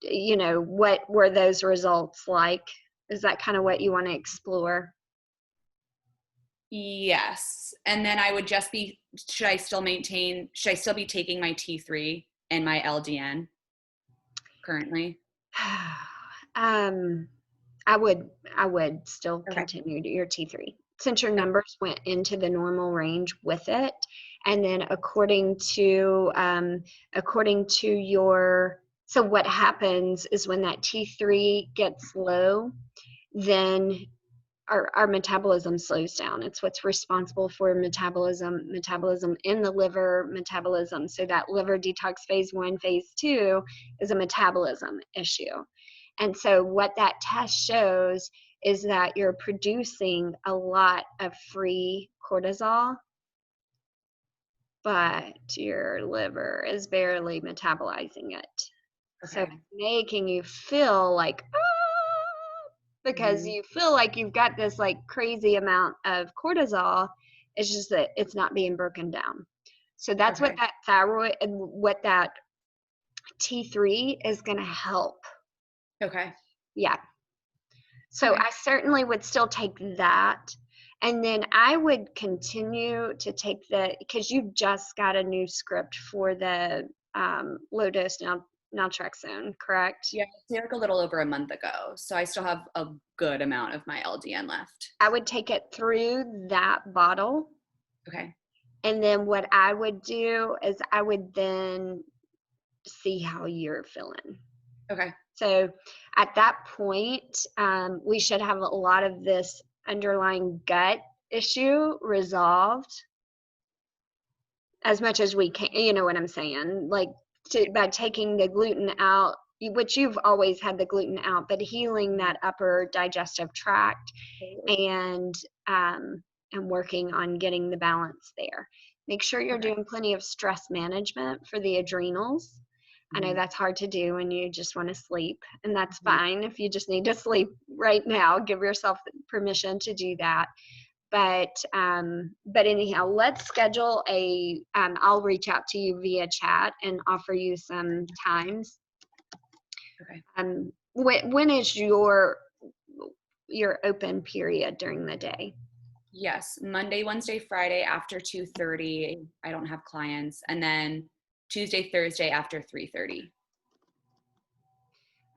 what were those results like? Is that kind of what you want to explore? Yes. And then I would just be, should I still be taking my T3 and my LDN currently? I would still continue to your T3 since your numbers went into the normal range with it. And then according to your, so what happens is when that T3 gets low, then our metabolism slows down. It's what's responsible for metabolism in the liver, metabolism. So that liver detox phase 1, phase 2 is a metabolism issue. And so what that test shows is that you're producing a lot of free cortisol, but your liver is barely metabolizing it. So it's making you feel like, because you feel like you've got this like crazy amount of cortisol. It's just that it's not being broken down. So that's what that thyroid and what that T3 is going to help. Okay. Yeah. So I certainly would still take that. And then I would continue to take because you just got a new script for the low dose naltrexone, correct? Yeah, it's like a little over a month ago. So I still have a good amount of my LDN left. I would take it through that bottle. Okay. And then what I would do is I would then see how you're feeling. Okay. So at that point, we should have a lot of this underlying gut issue resolved as much as we can. You know what I'm saying? Like by taking the gluten out, which you've always had the gluten out, but healing that upper digestive tract and working on getting the balance there. Make sure you're doing plenty of stress management for the adrenals. I know that's hard to do when you just want to sleep, and that's fine. If you just need to sleep right now, give yourself permission to do that. But anyhow, let's schedule I'll reach out to you via chat and offer you some times. Okay. When is your open period during the day? Yes, Monday, Wednesday, Friday after 2:30. I don't have clients, and then Tuesday, Thursday after 3:30.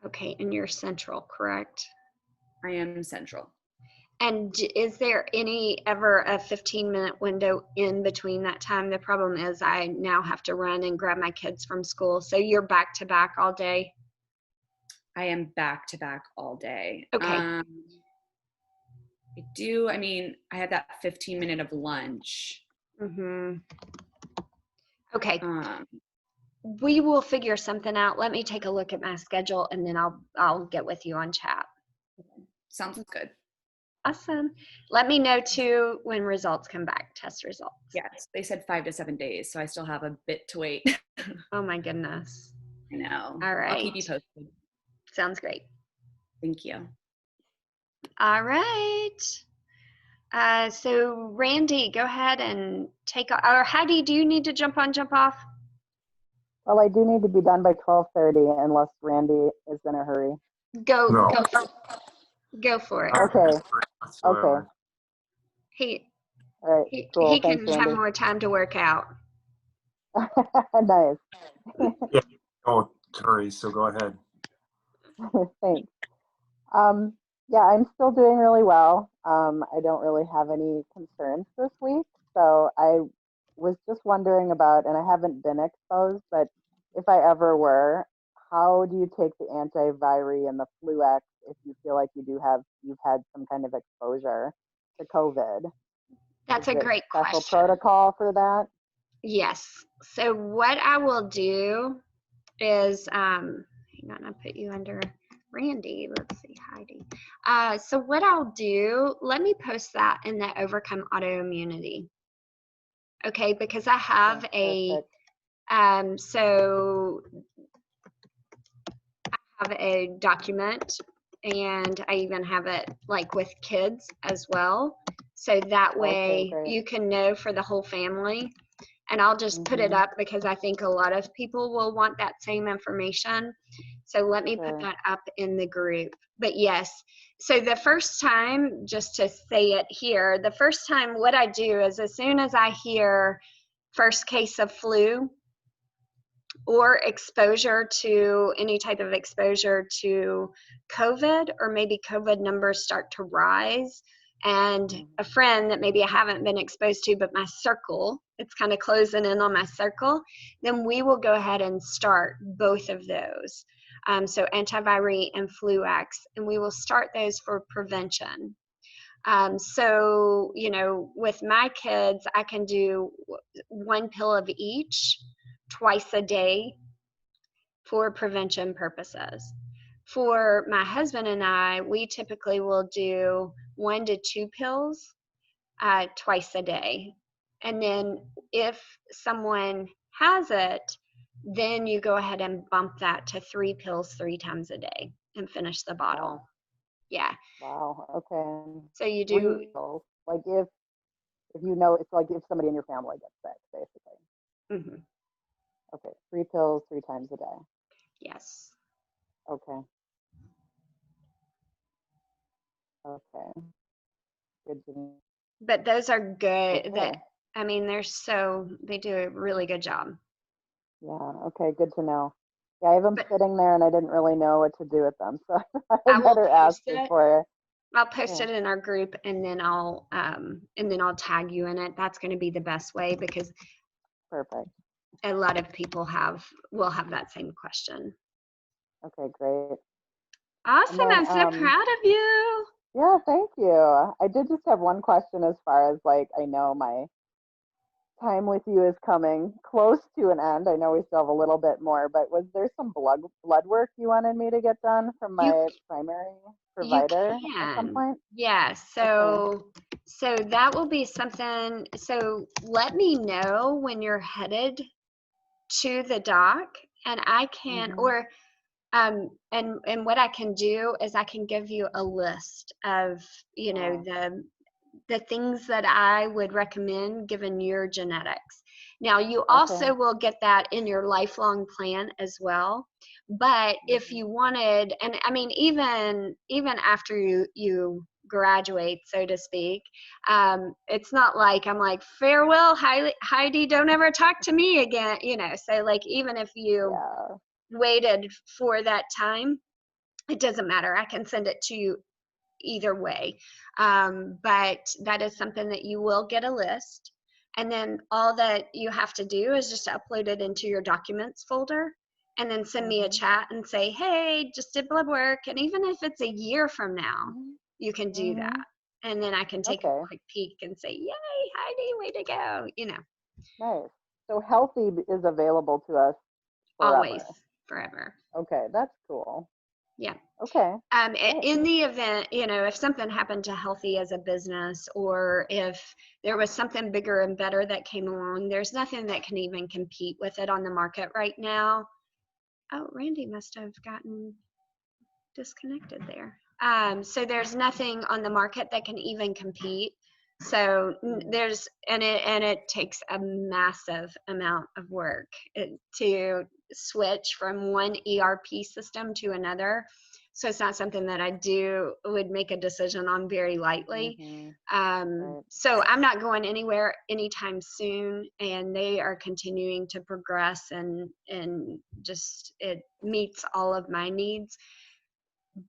Okay, and you're central, correct? I am central. And is there ever a 15-minute window in between that time? The problem is I now have to run and grab my kids from school. So you're back to back all day? I am back to back all day. Okay. I had that 15-minute of lunch. Okay. We will figure something out. Let me take a look at my schedule and then I'll get with you on chat. Sounds good. Awesome. Let me know too when results come back, test results. Yes, they said 5 to 7 days, so I still have a bit to wait. Oh my goodness. I know. All right. I'll keep you posted. Sounds great. Thank you. All right. So Randy, go ahead and or Heidi, do you need to jump on, jump off? Well, I do need to be done by 12:30 unless Randy is in a hurry. Go No. go for it. Okay. Whatsoever. All right. Cool. He Thanks, can have Randy. more time to work out. Nice. Oh, sorry. So go ahead. Thanks. Yeah, I'm still doing really well. I don't really have any concerns this week. So I was just wondering about, and I haven't been exposed, but if I ever were, how do you take the antiviral and the Flu-X if you feel like you've had some kind of exposure to COVID? That's Is a there great special question. protocol for that? Yes. So what I will do is, hang on, I'll put you under Randy. Let's see, Heidi. So what I'll do, let me post that in the Overcome Autoimmunity Okay, because I have a, Perfect. so I have a document, and I even have it like with kids as well. So that Okay, way great. you can know for the whole family. And I'll just put it Mhm. up because I think a lot of people will want that same information. So let me put Sure. that up in the group. But yes, so the first time, just to say it here, the first time what I do is as soon as I hear first case of flu or exposure to any type of exposure to COVID, or maybe COVID numbers start to rise, and a friend that maybe I haven't been exposed to, but my circle, it's kind of closing in on my circle, then we will go ahead and start both of those. So Antiviral and Fluax, and we will start those for prevention. So, you know, with my kids, I can do 1 pill of each twice a day for prevention purposes. For my husband and I, we typically will do 1 to 2 pills twice a day. And then if someone has it, then you go ahead and bump that to 3 pills 3 times a day and finish the bottle. Wow. Yeah. Wow. Okay. So you 3 do, pills. Like if you know, it's like if somebody in your family gets sick, basically. mhm, Okay. 3 pills 3 times a day. yes. Okay. Okay. Good to know. But those are good. That, Okay. I mean, they do a really good job. Yeah. Okay. Good to know. Yeah, I have them But sitting there, and I didn't really know what to do with them, so I I will better ask post it. before. I'll post Yeah. it in our group, and then I'll tag you in it. That's going to be the best way because Perfect. a lot of people will have that same question. Okay. Great. And Awesome. then, I'm so proud of you. yeah, thank you. I did just have one question as far as like, I know my time with you is coming close to an end. I know we still have a little bit more, but was there some blood work you wanted me to get done from You my primary you provider at some can. point? Yeah. Okay. So that will be something. So let me know when you're headed to the doc, and I can, Mhm. or and what I can do is I can give you a list of, you know, Oh, the things that I would recommend given your genetics. Now, you okay. also will get that in your lifelong plan as well. But if you Mhm. wanted, and I mean, even after you graduate, so to speak, it's not like I'm like, farewell, Heidi, don't ever talk to me again, you know. So like, even if you Yeah. waited for that time, it doesn't matter. I can send it to you either way. But that is something that you will get a list. And then all that you have to do is just upload it into your documents folder and then send me a Mhm. chat and say, hey, just did blood work. And even if it's a year from now, Mhm. you can do that. Mhm. And then I can take a Okay. quick peek and say, yay, Heidi, way to go. You know, Nice. So healthy is available to us always, forever. forever. Okay, that's cool. Yeah. Okay. Great. In the event, you know, if something happened to Healthy as a business, or if there was something bigger and better that came along, there's nothing that can even compete with it on the market right now. Oh, Randy must have gotten disconnected there. So there's nothing on the market that can even compete. So it takes a massive amount of work to switch from one ERP system to another. So it's not something that I would make a decision on very lightly. Mhm. Right. So I'm not going anywhere anytime soon, and they are continuing to progress, and just it meets all of my needs.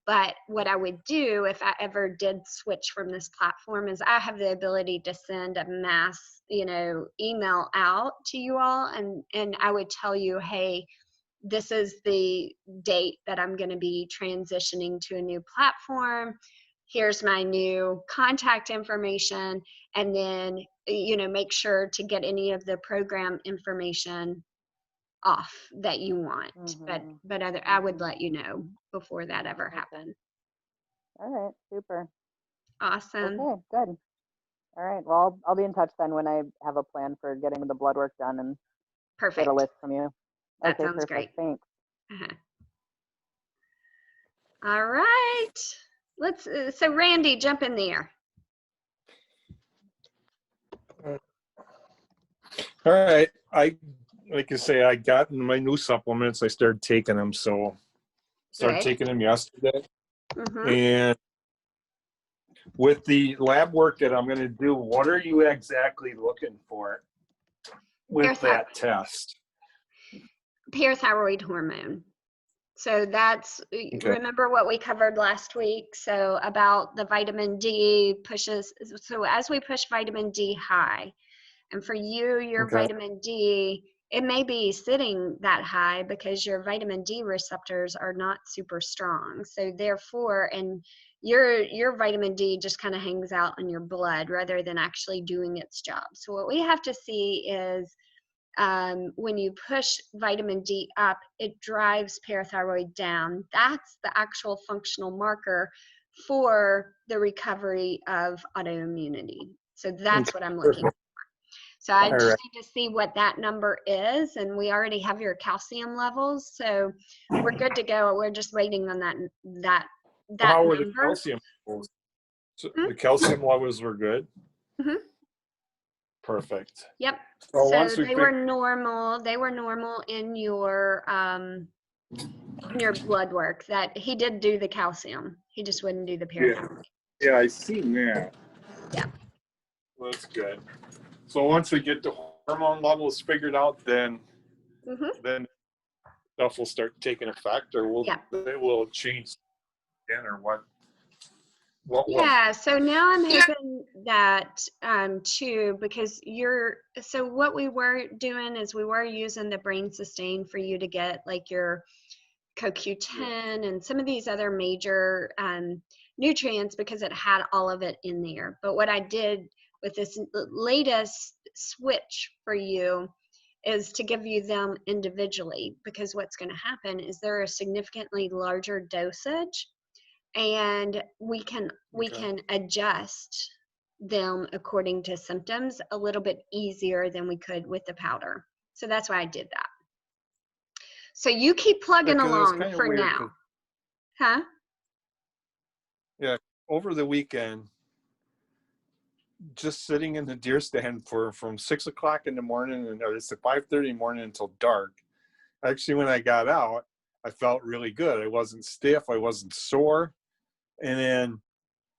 But what I would do if I ever did switch from this platform is I have the ability to send a mass, you know, email out to you all, and I would tell you, hey, this is the date that I'm going to be transitioning to a new platform. Here's my new contact information, and then, you know, make sure to get any of the program information off that you want. Mhm. I would Mhm. let you know before that ever Okay. happened. All right. Super. Awesome. Okay. Good. All right. Well, I'll be in touch then when I have a plan for getting the blood work done and Perfect. get a list from you. That Okay, sounds perfect. great. Thanks. Uh-huh. All right. Let's. So Randy, jump in there. All right. Like I say, I got my new supplements. I started taking them. So started Good. taking them yesterday. Mm-hmm. And with the lab work that I'm going to do, what are you exactly looking for with that test? Parathyroid hormone. So that's, remember what we covered last week? So about the vitamin D pushes, so as we push vitamin D high, and for you, your vitamin D, it may be sitting that high because your vitamin D receptors are not super strong. So therefore, and your vitamin D just kind of hangs out in your blood rather than actually doing its job. So what we have to see is when you push vitamin D up, it drives parathyroid down. That's the actual functional marker for the recovery of autoimmunity. So that's what I'm looking for. So I just need to see what that number is, and we already have your calcium levels, so we're good to go. We're just waiting on that How were number. the calcium levels? So the calcium levels were good? Mm-hmm. Perfect. Yep. So So they were normal. They were normal in your blood work. That he did do the calcium. He just wouldn't do the parathyroid. Yeah, I seen that. Yeah. Well, that's good. So once we get the hormone levels figured out, then stuff will start taking effect, or it will change again, or what? Yeah, so now I'm hoping that too, because so what we were doing is we were using the brain sustain for you to get like your CoQ10 and some of these other major nutrients because it had all of it in there. But what I did with this latest switch for you is to give you them individually, because what's going to happen is they're a significantly larger dosage, and we can adjust them according to symptoms a little bit easier than we could with the powder. So that's why I did that. So you keep plugging along for now. Huh? Yeah, over the weekend, just sitting in the deer stand from 6 o'clock in the morning, and it's at 5:30 in the morning until dark. Actually, when I got out, I felt really good. I wasn't stiff. I wasn't sore. And then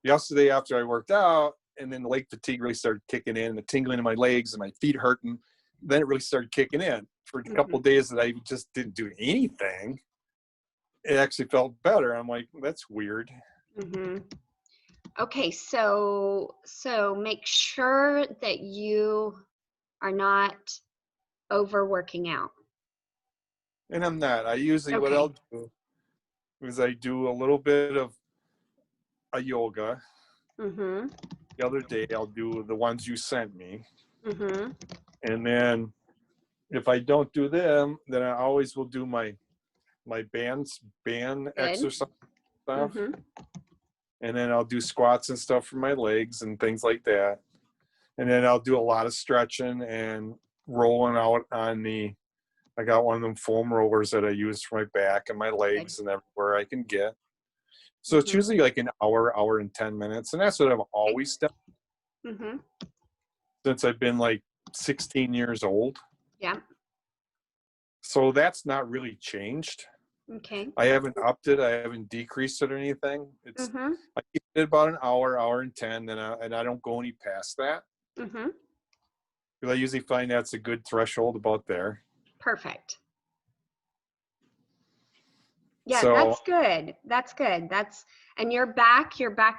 yesterday after I worked out, and then the leg fatigue really started kicking in, the tingling in my legs and my feet hurting, then it really started kicking in. For a couple of days that I just didn't do anything, it actually felt better. I'm like, that's weird. Okay, so make sure that you are not overworking out. And I'm not. I usually, what I'll do is I do a little bit of a yoga. The other day, I'll do the ones you sent me. And then if I don't do them, then I always will do my band exercise stuff. And then I'll do squats and stuff for my legs and things like that. And then I'll do a lot of stretching and rolling out on I got one of them foam rollers that I use for my back and my legs and everywhere I can get. So it's usually like an hour and 10 minutes. And that's what I've always done since I've been like 16 years old. Yeah. So that's not really changed. Okay. I haven't upped it. I haven't decreased it or anything. It's I keep it about an hour and 10, and I don't go any past that. Because I usually find that's a good threshold about there. Perfect. Yeah, so, that's good. That's good. And you're back.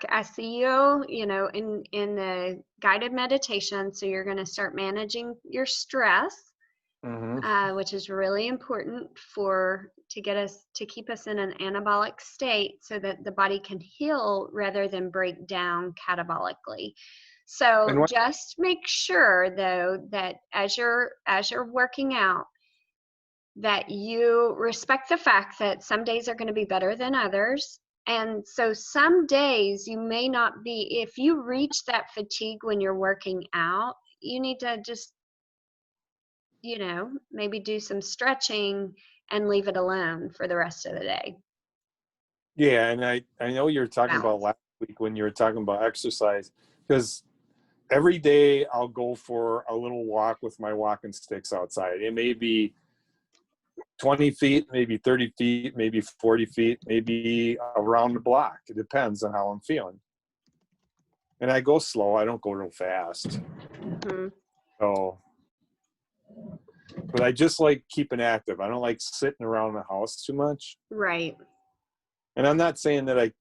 I see you, in the guided meditation. So you're going to start managing your stress, which is really important to keep us in an anabolic state so that the body can heal rather than break down catabolically. So just make sure though that as you're working out, that you respect the fact that some days are going to be better than others, And so some days you may not be, if you reach that fatigue when you're working out, you need to just, you know, maybe do some stretching and leave it alone for the rest of the day. Yeah, and I know you're talking about Balance. last week when you were talking about exercise, because every day I'll go for a little walk with my walking sticks outside. It may be 20 feet, maybe 30 feet, maybe 40 feet, maybe around the block. It depends on how I'm feeling. And I go slow. I don't go real fast. Mm-hmm. So, but I just like keeping active. I don't like sitting around the house too much. Right. And I'm not saying that I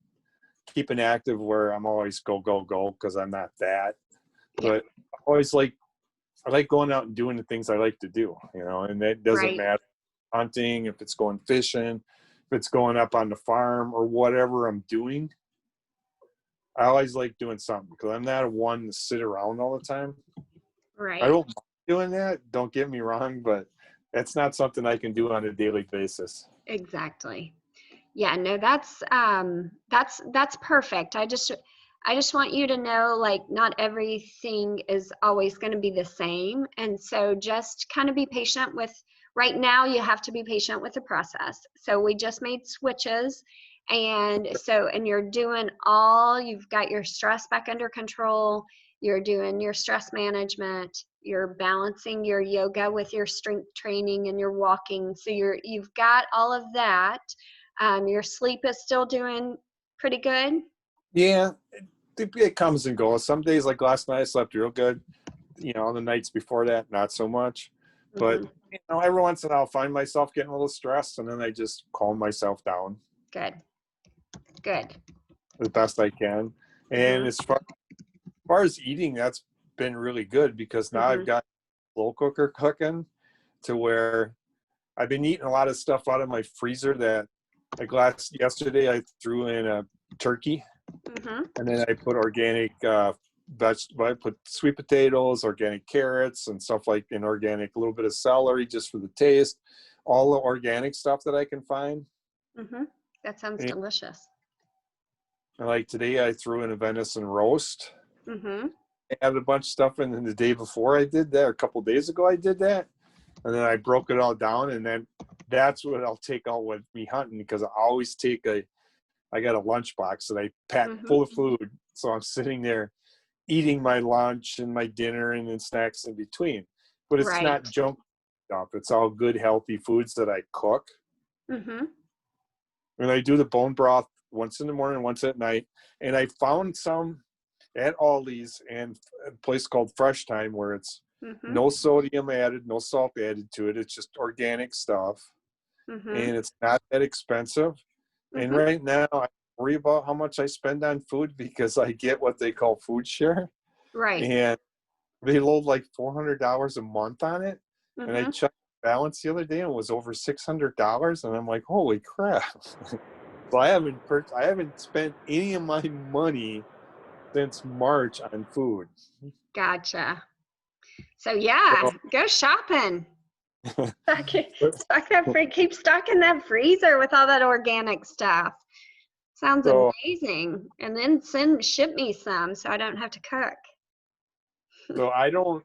keep an active where I'm always go, go, go, because I'm not that. But I always I like going out and doing the things I like to do, you know, and it doesn't Right. matter hunting, if it's going fishing, if it's going up on the farm or whatever I'm doing. I always like doing something because I'm not one to sit around all the time. Right. I don't mind doing that, don't get me wrong, but that's not something I can do on a daily basis. Exactly. Yeah, no, that's perfect. I just want you to know, like, not everything is always going to be the same. And so just kind of be patient with, right now you have to be patient with the process. So we just made switches. And you're doing you've got your stress back under control. You're doing your stress management. You're balancing your yoga with your strength training and your walking. So you've got all of that. Your sleep is still doing pretty good? Yeah, it comes and goes. Some days, like last night, I slept real good. You know, the nights before that, not so much. But, you know, every once in a while, I'll find myself getting a little stressed, and then I just calm myself down. Good. Good. The best I can. And as far as eating, that's been really good because now I've got slow cooker cooking to where I've been eating a lot of stuff out of my freezer that, like yesterday, I threw in a turkey, and then I put organic vegetable. I put sweet potatoes, organic carrots, and stuff like a little bit of celery just for the taste. All the organic stuff that I can find. That sounds delicious. And like today, I threw in a venison roast. I added a bunch of stuff in, and the day before I did that, or a couple days ago I did that, and then I broke it all down, and then that's what I'll take out with me hunting, because I always take I got a lunch box that I pack full of food, so I'm sitting there eating my lunch and my dinner and then snacks in between. But it's not junk stuff. It's all good, healthy foods that I cook. And I do the bone broth once in the morning, once at night. And I found some at Aldi's and a place called Fresh Time where it's no sodium added, no salt added to it. It's just organic stuff. And it's not that expensive. And right now, I worry about how much I spend on food because I get what they call food share. Right. And they load like $400 a month on it. And I checked the balance the other day and it was over $600. And I'm like, holy crap. So I haven't spent any of my money since March on food. Gotcha. So yeah, go shopping. Keep stocking that freezer with all that organic stuff. Sounds amazing. And then ship me some so I don't have to cook. So I don't,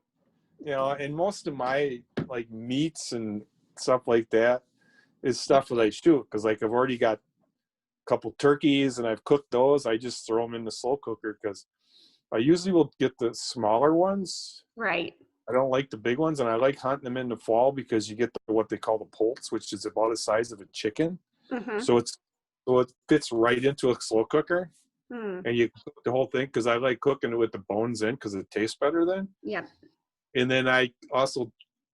you know, and most of my like meats and stuff like that is stuff that I shoot, because like I've already got a couple turkeys and I've cooked those. I just throw them in the slow cooker because I usually will get the smaller ones. Right. I don't like the big ones, and I like hunting them in the fall because you get what they call the poults, which is about the size of a chicken. So it fits right into a slow cooker, and you cook the whole thing, because I like cooking it with the bones in because it tastes better then. Yep. And then I also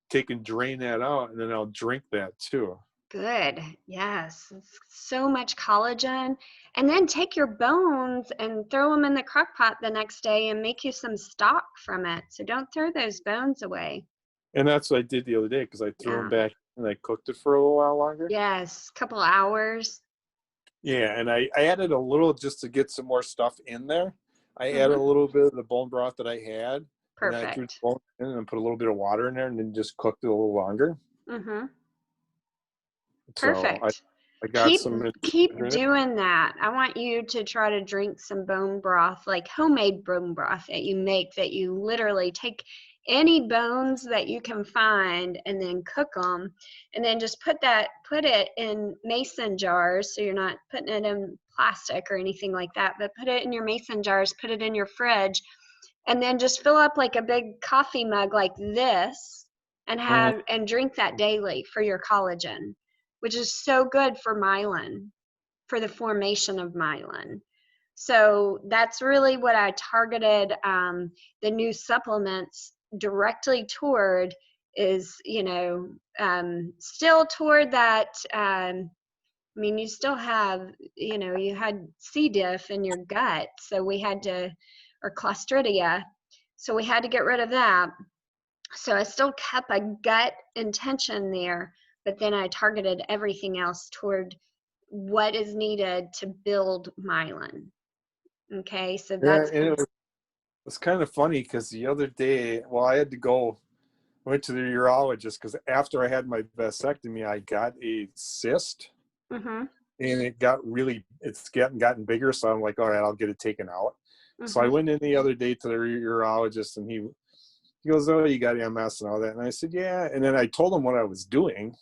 take and drain that out, and then I'll drink that too. Good. Yes. So much collagen. And then take your bones and throw them in the crock pot the next day and make you some stock from it. So don't throw those bones away. And that's what I did the other day, because I threw them back and I cooked it for a little while longer. Yes. Couple hours. Yeah. And I added a little just to get some more stuff in there. I added a little bit of the bone broth that I had. Perfect. And I threw the bone in and put a little bit of water in there and then just cooked it a little longer. Perfect. I got some. Keep doing that. I want you to try to drink some bone broth, like homemade bone broth that you make, that you literally take any bones that you can find and then cook them, and then just put it in mason jars, so you're not putting it in plastic or anything like that, but put it in your mason jars, put it in your fridge, and then just fill up like a big coffee mug like this and and drink that daily for your collagen, which is so good for myelin, for the formation of myelin. So that's really what I targeted the new supplements directly toward, is, still toward that. I mean, you still have, you had C. diff in your gut, so we had to, or Clostridia, so we had to get rid of that. So I still kept a gut intention there, but then I targeted everything else toward what is needed to build myelin. Okay, so that's it's kind of funny because the other day, well, I went to the urologist because after I had my vasectomy, I got a cyst, and it it's gotten bigger. So I'm like, all right, I'll get it taken out. So I went in the other day to the urologist, and he goes, oh, you got MS and all that. And I said, yeah. And then I told him what I was doing,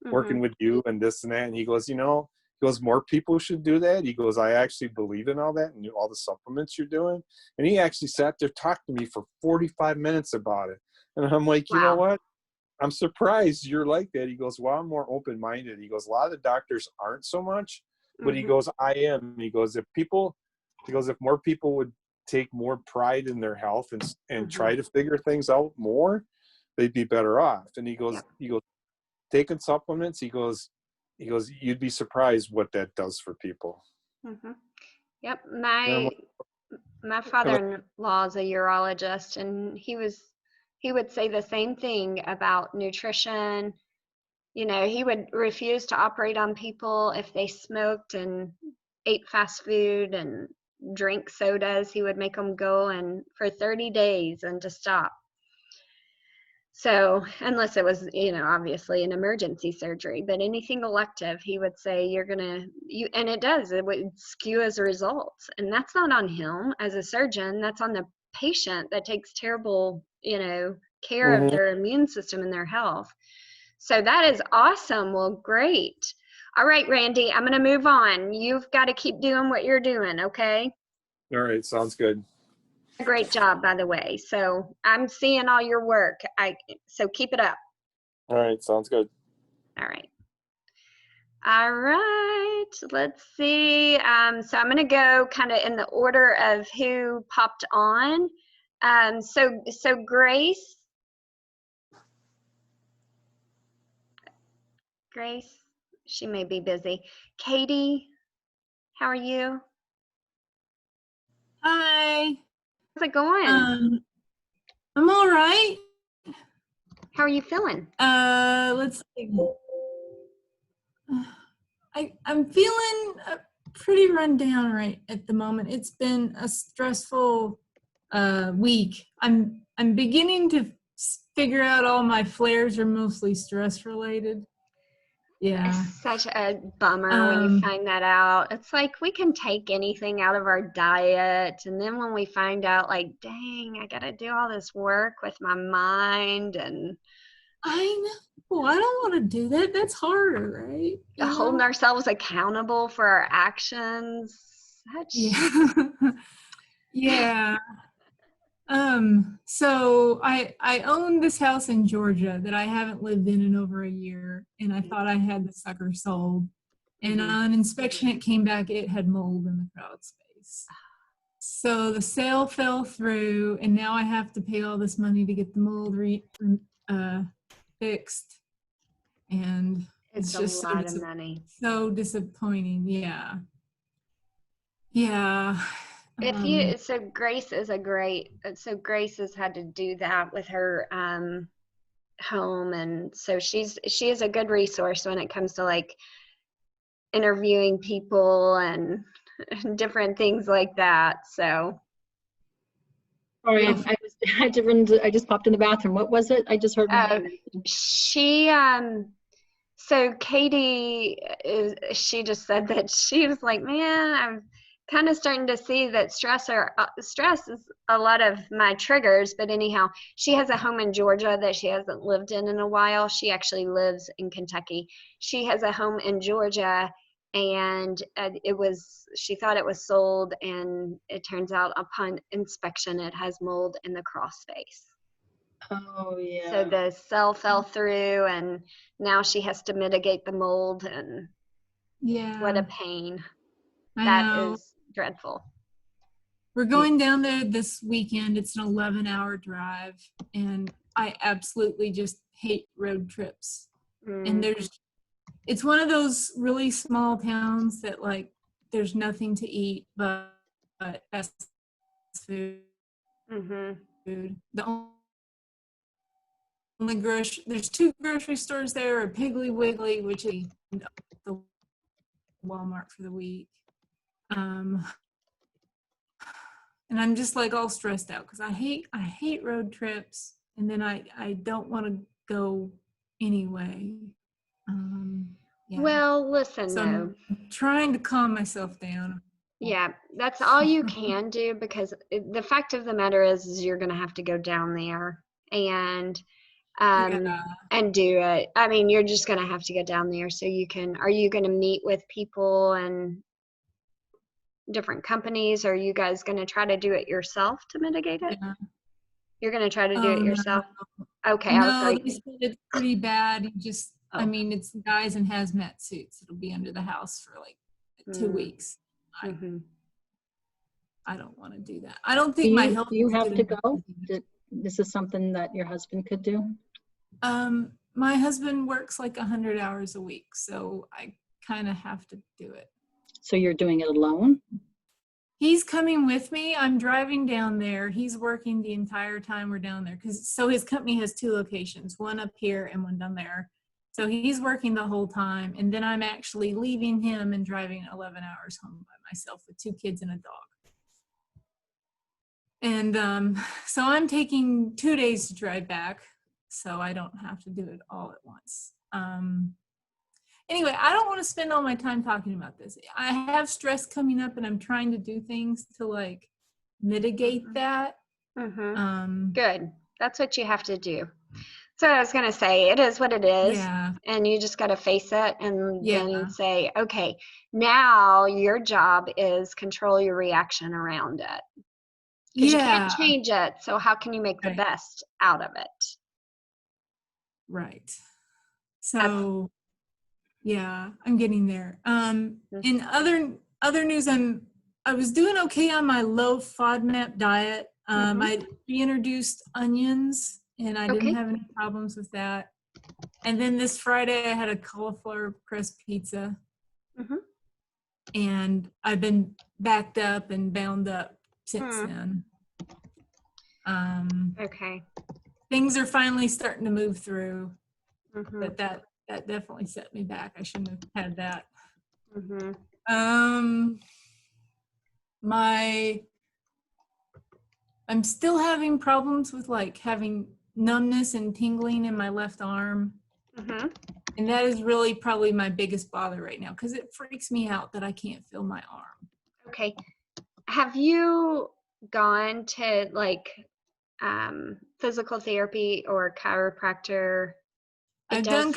working with you and this and that. And he goes, more people should do that. He goes, I actually believe in all that and all the supplements you're doing. And he actually sat there, talked to me for 45 minutes about it. And I'm like, you know what? I'm surprised you're like that. He goes, well, I'm more open-minded. He goes, a lot of the doctors aren't so much, but he goes, I am. He goes, if more people would take more pride in their health and try to figure things out more, they'd be better off. And he goes, taking supplements, he goes, you'd be surprised what that does for people. Yep. My father-in-law is a urologist, and he would say the same thing about nutrition. He would refuse to operate on people if they smoked and ate fast food and drink sodas. He would make them go and for 30 days and to stop. So unless it was, obviously an emergency surgery, but anything elective, he would say, and it would skew as a result. And that's not on him as a surgeon. That's on the patient that takes terrible, care of their immune system and their health. So that is awesome. Well, great. All right, Randy, I'm going to move on. You've got to keep doing what you're doing, okay? All right, sounds good. Great job, by the way. So I'm seeing all your work. So keep it up. All right, sounds good. All right. All right, let's see. So I'm going to go kind of in the order of who popped on. So Grace, she may be busy. Katie, how are you? Hi. How's it going? I'm all right. How are you feeling? Let's see. I'm feeling pretty run down right at the moment. It's been a stressful week. I'm beginning to figure out all my flares are mostly stress related. Yeah. It's such a bummer when you find that out. It's like we can take anything out of our diet, and then when we find out, like, dang, I got to do all this work with my mind, and I know. I don't want to do that. That's harder, right? Holding ourselves accountable for our actions. Yeah. So I own this house in Georgia that I haven't lived in over a year, and I thought I had the sucker sold. And on inspection, it came back, it had mold in the crawl space. So the sale fell through, and now I have to pay all this money to get the mold fixed. And it's just a lot of money. So disappointing. Yeah. Yeah. Grace has had to do that with her home, and so she is a good resource when it comes to like interviewing people and different things like that. So sorry, I had to run. I just popped in the bathroom. What was it? I just heard my name. So Katie, she just said that she was like, man, I'm kind of starting to see that stress is a lot of my triggers. But anyhow, she has a home in Georgia that she hasn't lived in a while. She actually lives in Kentucky. She has a home in Georgia, and she thought it was sold, and it turns out upon inspection it has mold in the crawl space. Oh, yeah. So the cell fell through, and now she has to mitigate the mold, and Yeah. what a pain. I That know. is dreadful. We're going down there this weekend. It's an 11-hour drive, and I absolutely just hate road trips. And it's one of those really small towns that, like, there's nothing to eat but fast food. The only there's 2 grocery stores there, a Piggly Wiggly, which is the Walmart for the week. And I'm just like all stressed out because I hate road trips, and then I don't want to go anyway. Yeah. Well, listen, So no. I'm trying to calm myself down. Yeah, that's all you can do, because the fact of the matter is you're going to have to go down there and do it. I mean, you're just going to have to get down there so you can. Are you going to meet with people and different companies? Or are you guys going to try to do it yourself to mitigate it? Yeah. You're going to try to do it yourself? No. Okay. No, they said it's pretty bad. You just, I mean, it's guys in hazmat suits. It'll be under the house for like 2 weeks. I don't want to do that. I don't think my health. Do you have to go? This is something that your husband could do? My husband works like 100 hours a week, so I kind of have to do it. So you're doing it alone? He's coming with me. I'm driving down there. He's working the entire time we're down there. So his company has 2 locations, one up here and one down there. So he's working the whole time. And then I'm actually leaving him and driving 11 hours home by myself with 2 kids and a dog. And so I'm taking 2 days to drive back, so I don't have to do it all at once. Anyway, I don't want to spend all my time talking about this. I have stress coming up, and I'm trying to do things to like mitigate that. Good. That's what you have to do. So I was going to say, it is what it is. Yeah. And you just got to face it and then say, okay, now your job is control your reaction around it. Because you can't change it. So how can you make the best out of it? Right. So yeah, I'm getting there. In other news, I was doing okay on my low FODMAP diet. I reintroduced onions, and I didn't have any problems with that. And then this Friday, I had a cauliflower crust pizza. And I've been backed up and bound up since then. Things are finally starting to move through, but that definitely set me back. I shouldn't have had that. I'm still having problems with like having numbness and tingling in my left arm. And that is really probably my biggest bother right now, because it freaks me out that I can't feel my arm. Okay. Have you gone to like physical therapy or chiropractor? I have done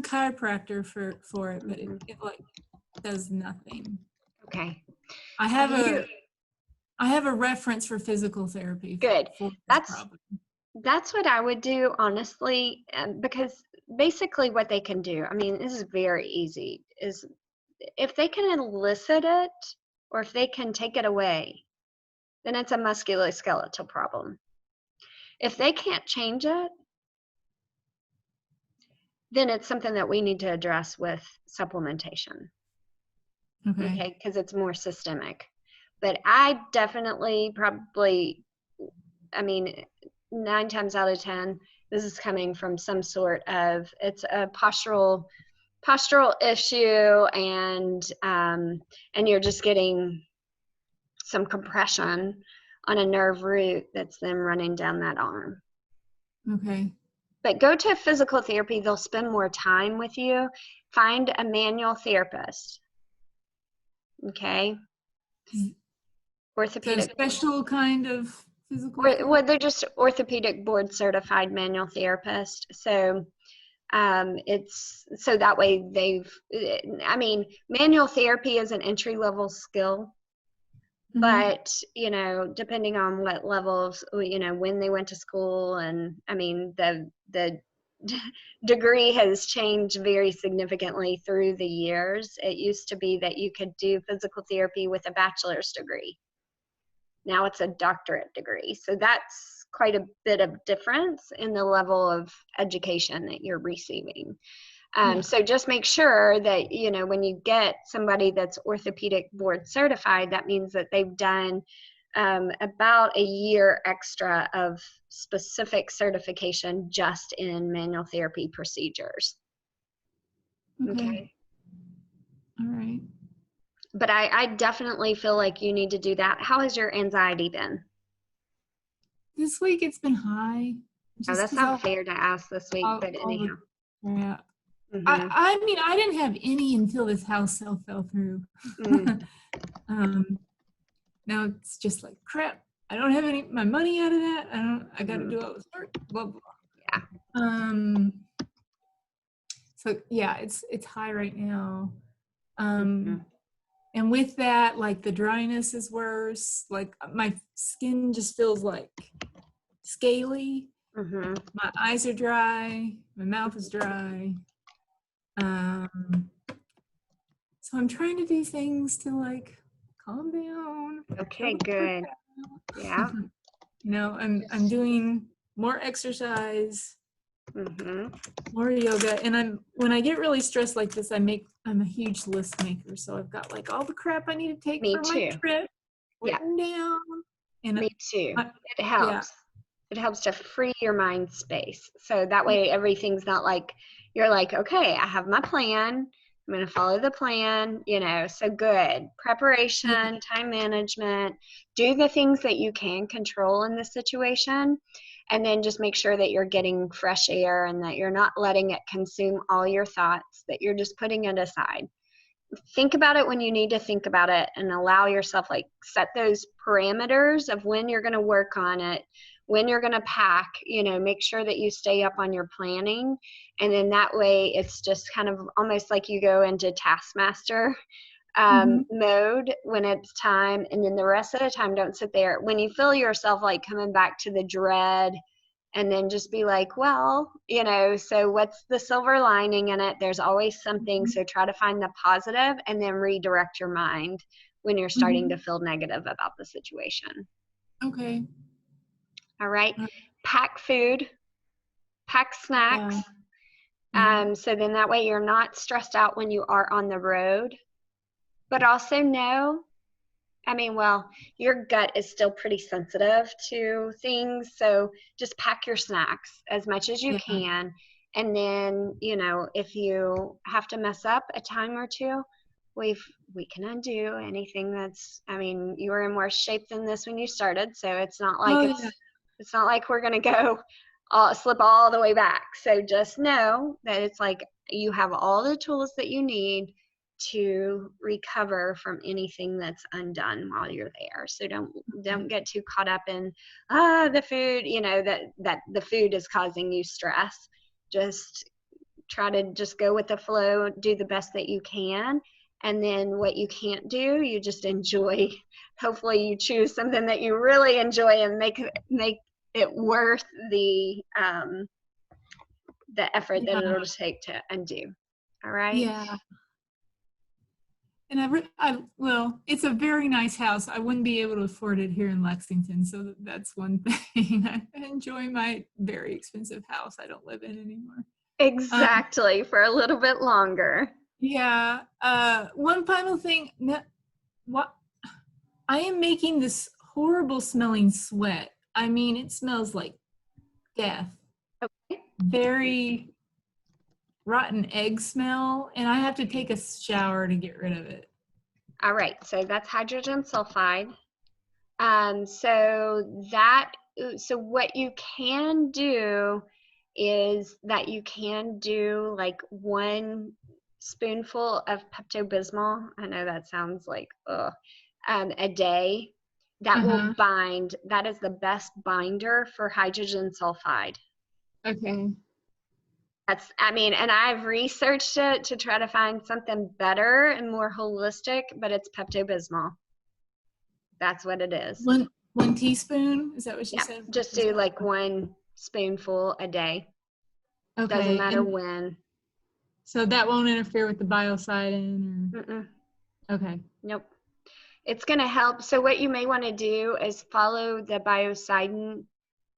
chiropractor for it, but it like does nothing. Okay. I have a reference for physical therapy. Good. That's what I would do, honestly, because basically what they can do, I mean, this is very easy, is if they can elicit it or if they can take it away, then it's a musculoskeletal problem. If they can't change it, then it's something that we need to address with supplementation. Okay, because it's more systemic. But I definitely probably, I mean, 9 times out of 10, this is coming from some sort of, it's a postural issue, and you're just getting some compression on a nerve root that's then running down that arm. Okay. But go to physical therapy. They'll spend more time with you. Find a manual therapist. Okay. So Orthopedic. special kind of physical. Well, they're just orthopedic board certified manual therapist. So it's so that way I mean, manual therapy is an entry level skill. Mhm. But, you know, depending on what levels, you know, when they went to school, and I mean, the degree has changed very significantly through the years. It used to be that you could do physical therapy with a bachelor's degree. Now it's a doctorate degree. So that's quite a bit of difference in the level of education that you're receiving. So just make sure that, you know, when you get somebody that's orthopedic board certified, that means that they've done about a year extra of specific certification just in manual therapy procedures. Okay. All right. But I definitely feel like you need to do that. How has your anxiety been? This week it's been high. Oh, that's not fair to ask this week, but anyhow. Yeah. Mhm. I mean, I didn't have any until this house sale fell through. Now it's just like crap. I don't have any my money out of that. I got to do all this work. Blah blah. Yeah. So yeah, it's high right now. And with that, like the dryness is worse. Like my skin just feels like scaly. My eyes are dry. My mouth is dry. So I'm trying to do things to like calm down. Okay, good. Yeah. You know, I'm doing more exercise, more yoga, and when I get really stressed like this, I'm a huge list maker. So I've got like all the crap I need to take for my trip written down. And me too. It helps. Yeah. It helps to free your mind space. So that way everything's not like, you're like, okay, I have my plan. I'm going to follow the plan, you know, so good. Preparation, time management, do the things that you can control in this situation. And then just make sure that you're getting fresh air and that you're not letting it consume all your thoughts, that you're just putting it aside. Think about it when you need to think about it, and allow yourself, like, set those parameters of when you're going to work on it, when you're going to pack, you know, make sure that you stay up on your planning. And then that way it's just kind of almost like you go into taskmaster mode when it's time. And then the rest of the time, don't sit there. When you feel yourself like coming back to the dread, and then just be like, well, you know, so what's the silver lining in it? There's always something. So try to find the positive and then redirect your mind when you're starting to feel negative about the situation. Okay. All right. Pack food, pack snacks. So then that way you're not stressed out when you are on the road. But also know, I mean, well, your gut is still pretty sensitive to things. So just pack your snacks as much as you can. And then, you know, if you have to mess up a time or two, we can undo anything that's, I mean, you were in worse shape than this when you started. So it's not like it's not like we're going to go slip all the way back. So just know that it's like you have all the tools that you need to recover from anything that's undone while you're there. So don't get too caught up in the food, you know, that the food is causing you stress. Just try to just go with the flow, do the best that you can. And then what you can't do, you just enjoy. Hopefully you choose something that you really enjoy and make it worth the effort that it'll take to undo. All right. Yeah. And well, it's a very nice house. I wouldn't be able to afford it here in Lexington. So that's one thing. I enjoy my very expensive house I don't live in anymore. Exactly. For a little bit longer. Yeah. One final thing. What? I am making this horrible smelling sweat. I mean, it smells like death. Okay. Very rotten egg smell, and I have to take a shower to get rid of it. All right, so that's hydrogen sulfide. So what you can do is that you can do like 1 spoonful of Pepto-Bismol. I know that sounds like, a day. That will bind. That is the best binder for hydrogen sulfide. Okay. And I've researched it to try to find something better and more holistic, but it's Pepto-Bismol. That's what it is. One teaspoon? Is that what you said? Just do like 1 spoonful a day. Okay. Doesn't matter when. So that won't interfere with the biocidin? Mm-mm. Okay. Nope. It's going to help. So what you may want to do is follow the biocidin.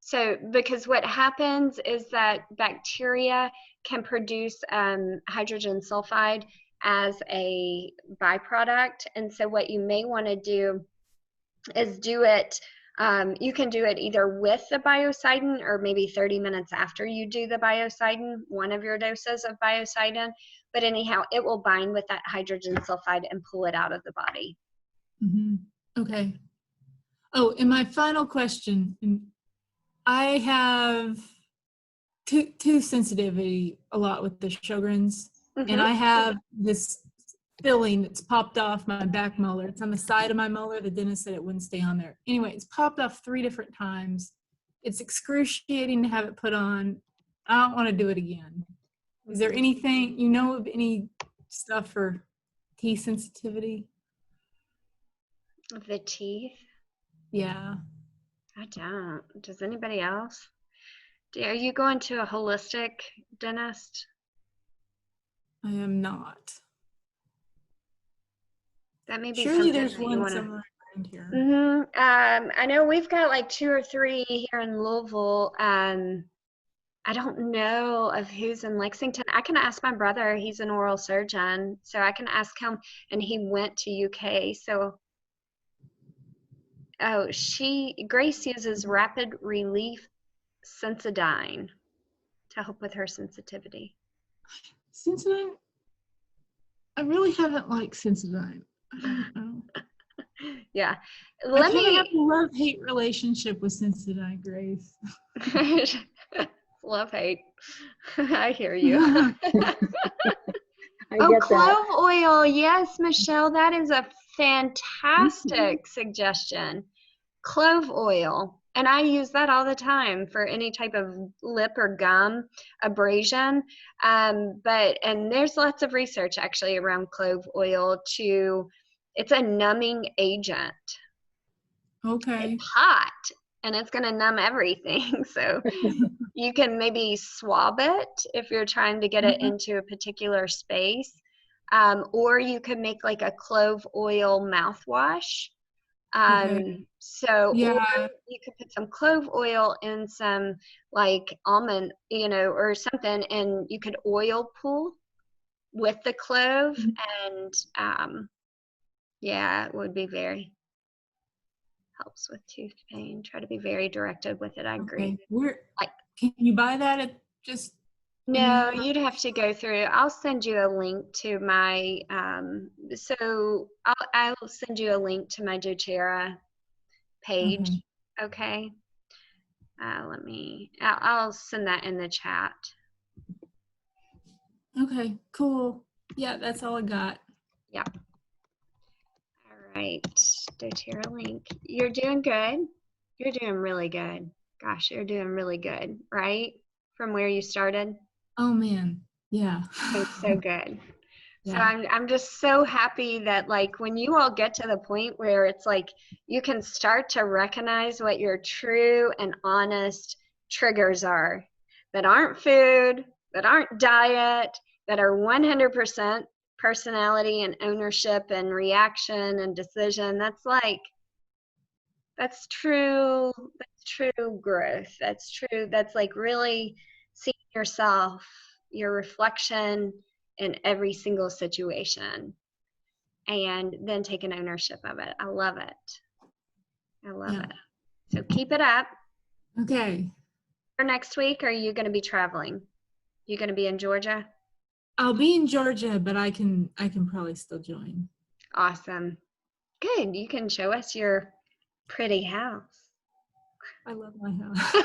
So because what happens is that bacteria can produce hydrogen sulfide as a byproduct. And so what you may want to do is do it, you can do it either with the biocidin or maybe 30 minutes after you do the biocidin, 1 of your doses of biocidin. But anyhow, it will bind with that hydrogen sulfide and pull it out of the body. Okay. Oh, and my final question, I have two sensitivity a lot with the Sjogren's, and I have this filling that's popped off my back molar. It's on the side of my molar. The dentist said it wouldn't stay on there. Anyway, it's popped off 3 different times. It's excruciating to have it put on. I don't want to do it again. Is there anything, you know of any stuff for teeth sensitivity? Of the teeth? Yeah. I don't. Does anybody else? Are you going to a holistic dentist? I am not. That may be Surely something there's that you one wanna- somewhere around here. I know we've got like 2 or 3 here in Louisville. I don't know of who's in Lexington. I can ask my brother. He's an oral surgeon, so I can ask him. And he went to UK. So, Grace uses Rapid Relief Sensodyne to help with her sensitivity. Sensodyne? I really haven't liked Sensodyne. I don't know. Yeah. I kind of have a love-hate relationship with Sensodyne, Grace. Love-hate. I hear you. I Oh, get clove that. oil. Yes, Michelle, that is a fantastic suggestion. Clove oil. And I use that all the time for any type of lip or gum abrasion. And there's lots of research actually around clove oil it's a numbing agent. Okay. It's hot and it's going to numb everything. So you can maybe swab it if you're trying to get it into a particular space. Or you could make like a clove oil mouthwash. So Yeah. or you could put some clove oil in some like almond, or something, and you could oil pull with the clove, and it would be helps with tooth pain. Try to be very directed with it. I agree. Can you buy that at just? No, you'd have to go through. I'll send you a link to my I'll send you a link to my doTERRA page. Okay. I'll send that in the chat. Okay, cool. Yeah, that's all I got. Yeah. All right, doTERRA link. You're doing good. You're doing really good. Gosh, you're doing really good, right? From where you started. Oh man, yeah. It's so good. So Yeah. I'm just so happy that like when you all get to the point where it's like you can start to recognize what your true and honest triggers are, that aren't food, that aren't diet, that are 100% personality and ownership and reaction and decision. That's true growth. That's true. That's like really seeing yourself, your reflection in every single situation, and then taking ownership of it. I love it. It. So keep it up. Okay. For next week, are you going to be traveling? You going to be in Georgia? I'll be in Georgia, but I can probably still join. Awesome. Good. You can show us your pretty house. I love my house.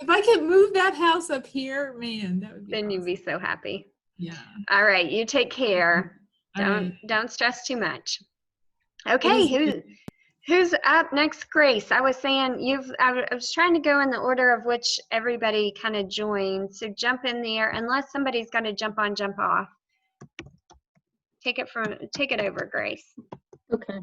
If I could move that house up here, man, that would be Then awesome. you'd be so happy. Yeah. All right, you take care. All right. Don't stress too much. It Okay, is- who's up next? Grace. I was saying I was trying to go in the order of which everybody kind of joined. So jump in there, unless somebody's got to jump on, jump off. Take it over, Grace. Okay.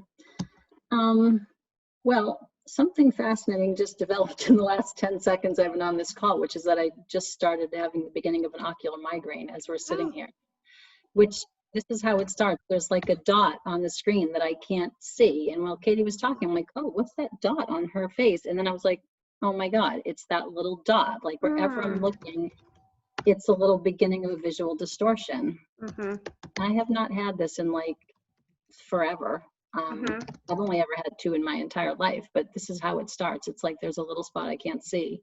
Well, something fascinating just developed in the last 10 seconds I've been on this call, which is that I just started having the beginning of an ocular migraine as we're sitting here, which this is how it starts. There's like a dot on the screen that I can't see. And while Katie was talking, I'm like, oh, what's that dot on her face? And then I was like, oh my God, it's that little dot. Like wherever I'm looking, it's a little beginning of a visual distortion. I have not had this in like forever. I've only ever had 2 in my entire life, but this is how it starts. It's like there's a little spot I can't see,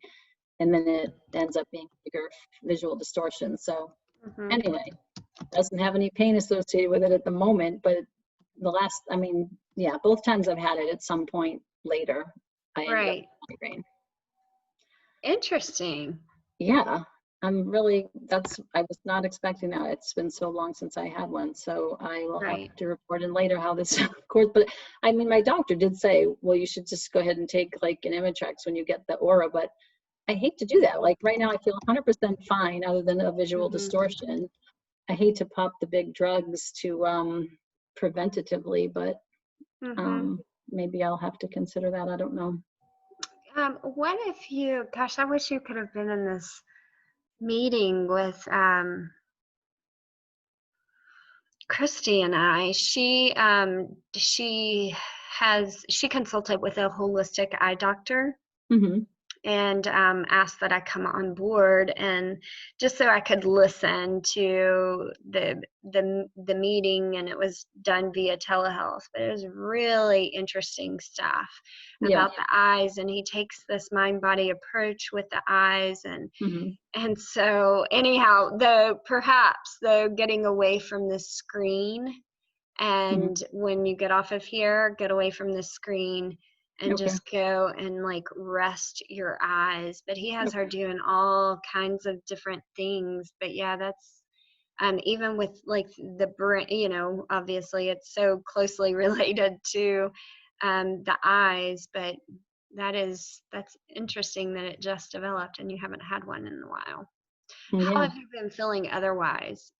and then it ends up being bigger visual distortion. So anyway, doesn't have any pain associated with it at the moment, but both times I've had it at some point later, I ended up with migraine. Interesting. Yeah. I was not expecting that. It's been so long since I had one. So I will have to report in later how this course, but I mean, my doctor did say, well, you should just go ahead and take like an Imitrex when you get the aura, but I hate to do that. Like right now I feel 100% fine other than a visual distortion. I hate to pop the big drugs to preventatively, but maybe I'll have to consider that. I don't know. What if gosh, I wish you could have been in this meeting with Christy and I. She consulted with a holistic eye doctor and asked that I come on board, and just so I could listen to the meeting, and it was done via telehealth, but it was really interesting stuff about the eyes, and he takes this mind-body approach with the eyes, and so anyhow, perhaps getting away from the screen, and when you get off of here, get away from the screen and just go and like rest your eyes. But he has her doing all kinds of different things. But yeah, that's even with like the brain, obviously it's so closely related to the eyes, but that's interesting that it just developed and you haven't had one in a while. How have you been feeling otherwise?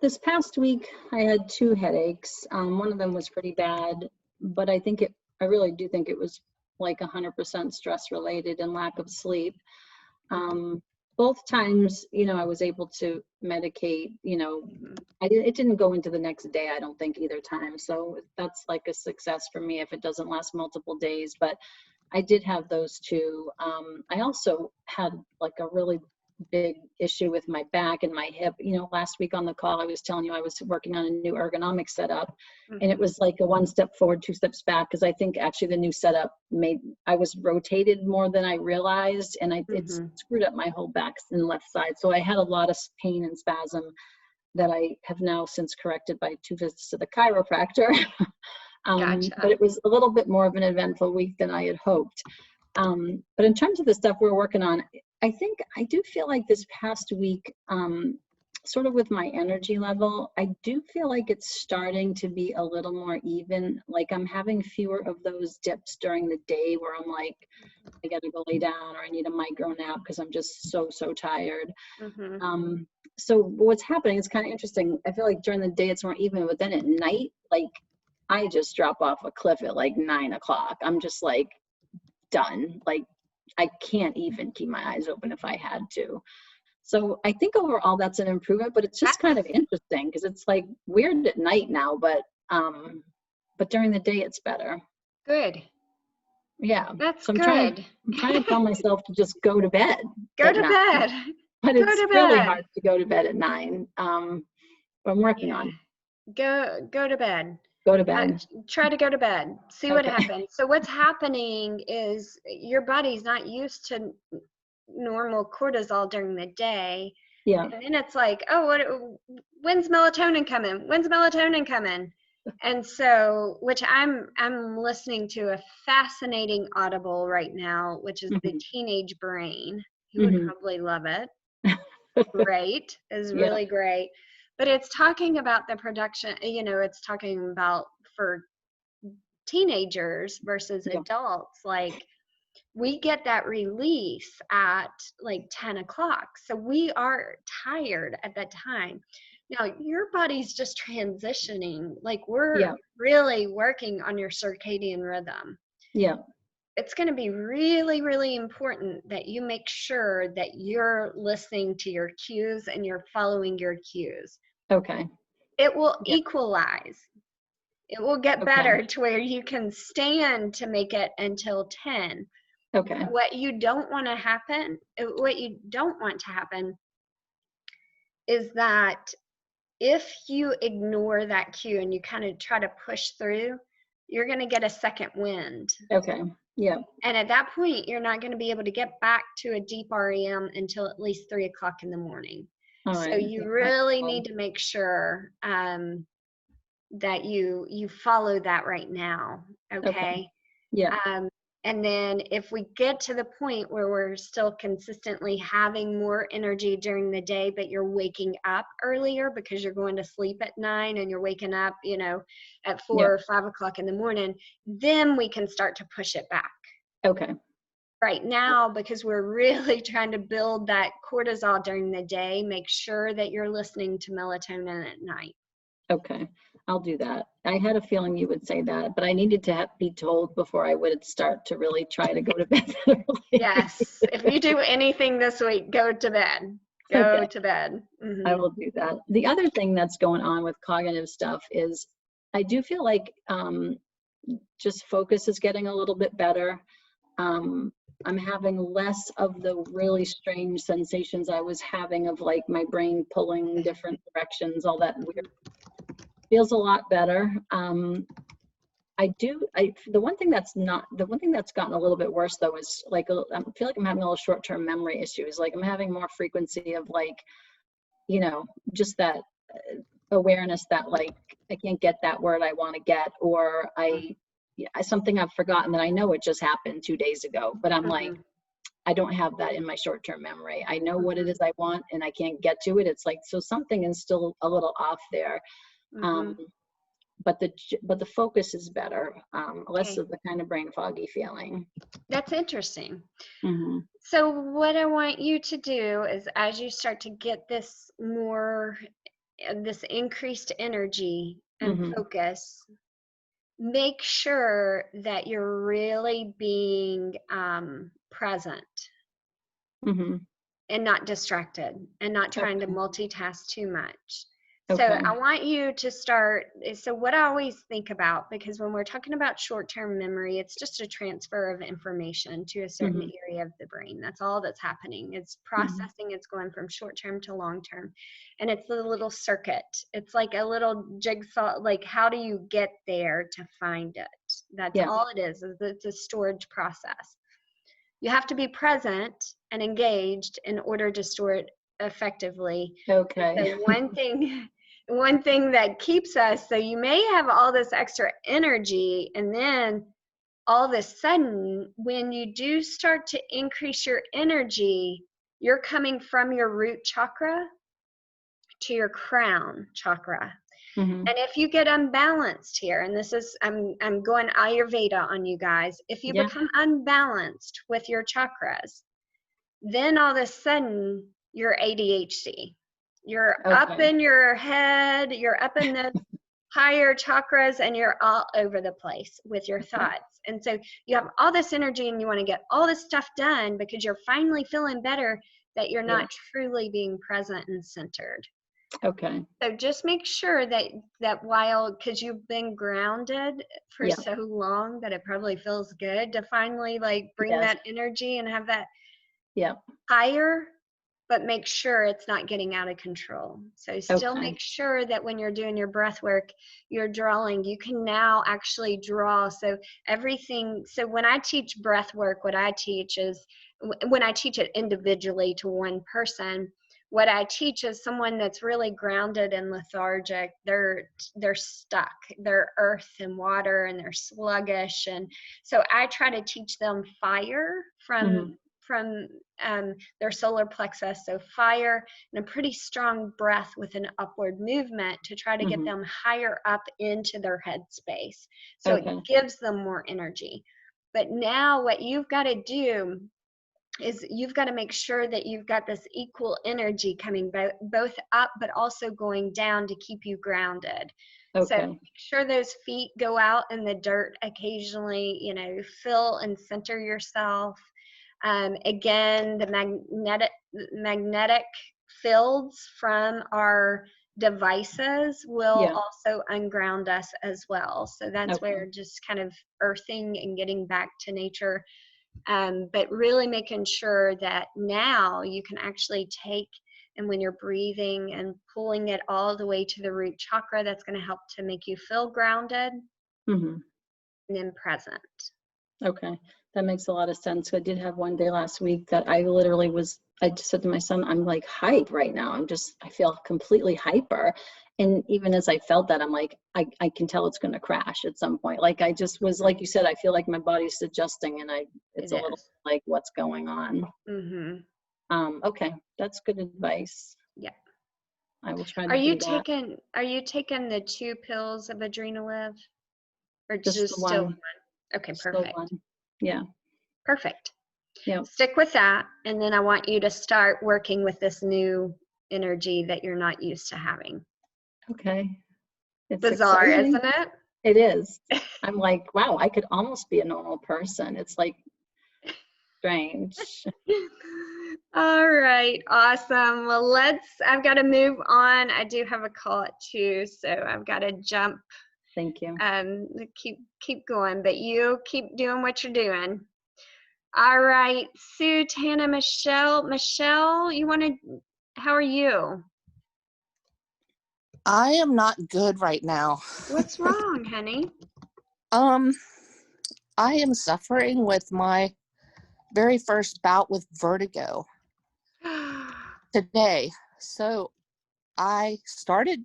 This past week I had 2 headaches. One of them was pretty bad, but I really do think it was like 100% stress related and lack of sleep. Both times, I was able to medicate, it didn't go into the next day, I don't think either time. So that's like a success for me if it doesn't last multiple days, but I did have those 2. I also had like a really big issue with my back and my hip. Last week on the call, I was telling you I was working on a new ergonomic setup, and it was like a 1 step forward, 2 steps back, because I think actually the new setup I was rotated more than I realized, and it screwed up my whole back and left side. So I had a lot of pain and spasm that I have now since corrected by 2 visits to the chiropractor. But it was a little bit more of an eventful week than I had hoped. But in terms of the stuff we're working on, I do feel like this past week, sort of with my energy level, I do feel like it's starting to be a little more even. Like I'm having fewer of those dips during the day where I'm like, I gotta go lay down, or I need a micro nap because I'm just so tired. So what's happening is kind of interesting. I feel like during the day it's more even, but then at night, like I just drop off a cliff at like 9 o'clock. I'm just like done. Like I can't even keep my eyes open if I had to. So I think overall that's an improvement, but it's just kind of interesting because it's like weird at night now, but during the day it's better. Good. Yeah. That's so I'm good. trying to tell myself to just go to bed. Go to bed. But it's really hard to go to bed at 9. But I'm working on. Go to bed. Go to bed. Try to go to bed. See what happens. So what's happening is your body's not used to normal cortisol during the day. Yeah. And then it's like, oh, when's melatonin coming? When's melatonin coming? And so, which I'm listening to a fascinating Audible right now, which is The Teenage Brain. You would probably love it. Great, is Yeah. really great. But it's talking about the production, you know, it's talking about for teenagers versus adults. Like, we get that release at like 10 o'clock. So we are tired at that time. Now, your body's just transitioning. Like, we're really working on your circadian rhythm. Yeah. It's going to be really, really important that you make sure that you're listening to your cues and you're following your cues. Okay. It will equalize. It will get better to where you can stand to make it until 10. Okay. What you don't want to happen is that if you ignore that cue and you kind of try to push through, you're going to get a second wind. Okay. Yeah. And at that point, you're not going to be able to get back to a deep REM until at least 3 o'clock in the morning. All So right. you really need to make sure that you follow that right now. Okay. Yeah. And then if we get to the point where we're still consistently having more energy during the day, but you're waking up earlier because you're going to sleep at 9 and you're waking up, you know, at 4 or 5 o'clock in the morning, then we can start to push it back. Okay. Right now, because we're really trying to build that cortisol during the day, make sure that you're listening to melatonin at night. Okay. I'll do that. I had a feeling you would say that, but I needed to be told before I would start to really try to go to bed early. Yes. If you do anything this week, go to bed. Go to bed. I will do that. The other thing that's going on with cognitive stuff is I do feel like just focus is getting a little bit better. I'm having less of the really strange sensations I was having of like my brain pulling different directions, all that weird. Feels a lot better. The one thing that's gotten a little bit worse though is like, I feel like I'm having a little short-term memory issues. Like I'm having more frequency of like, you know, just that awareness that like, I can't get that word I want to get, or something I've forgotten that I know it just happened 2 days ago, but I'm like, I don't have that in my short-term memory. I know what it is I want and I can't get to it. It's like, so something is still a little off there. But the focus is better, less of the kind of brain foggy feeling. That's interesting. So what I want you to do is, as you start to get this increased energy and focus, make sure that you're really being present and not distracted and not trying to multitask too much. So I want you to start. So what I always think about, because when we're talking about short-term memory, it's just a transfer of information to a certain area of the brain. That's all that's happening. It's processing. It's going from short-term to long-term. And it's a little circuit. It's like a little jigsaw. Like, how do you get there to find it? That's all it is it's a storage process. You have to be present and engaged in order to store it effectively. Okay. So one thing that keeps us, so you may have all this extra energy, and then all of a sudden, when you do start to increase your energy, you're coming from your root chakra to your crown chakra. And if you get unbalanced here, and this is, I'm going Ayurveda on you guys, if you become unbalanced with your chakras, then all of a sudden you're ADHD. You're up in your head, you're up in the higher chakras, and you're all over the place with your thoughts. And so you have all this energy and you want to get all this stuff done because you're finally feeling better, that you're not truly being present and centered. Okay. So just make sure that while, because you've been grounded for so long, that it probably feels good to finally like bring that energy and have that higher, but make sure it's not getting out of control. So still make sure that when you're doing your breath work, you're drawing. You can now actually draw. So everything, so when I teach breath work, what I teach is, when I teach it individually to one person, what I teach is someone that's really grounded and lethargic. They're stuck. They're earth and water, and they're sluggish. And so I try to teach them fire from their solar plexus. So fire and a pretty strong breath with an upward movement to try to get them higher up into their headspace. So it gives them more energy. But now what you've got to do is you've got to make sure that you've got this equal energy coming both up, but also going down to keep you grounded. So make sure those feet go out in the dirt occasionally, you know, feel and center yourself. Again, the magnetic fields from our devices will also unground us as well. So that's where just kind of earthing and getting back to nature. But really making sure that now you can actually take, and when you're breathing and pulling it all the way to the root chakra, that's going to help to make you feel grounded and then present. Okay, that makes a lot of sense. I did have one day last week that I literally I just said to my son, I'm like hype right now. I feel completely hyper. And even as I felt that, I'm like, I can tell it's going to crash at some point. Like I just was, like you said, I feel like my body's adjusting, and it's a little like, what's going on? Okay, that's good advice. Yeah, I will try to do that. Are you taking the 2 pills of Adrenalive, or Just the still one? Okay, Still perfect. one. Yeah. Perfect. Yeah. Stick with that, and then I want you to start working with this new energy that you're not used to having. Okay. It's bizarre, exciting. isn't it? It is. I'm like, wow, I could almost be a normal person. It's like strange. All right, awesome. Well, I've got to move on. I do have a call at 2, so I've got to jump. Thank you. Keep going, but you keep doing what you're doing. All right, Sue, Tana, Michelle. Michelle, how are you? I am not good right now. What's wrong, honey? I am suffering with my very first bout with vertigo today. So I started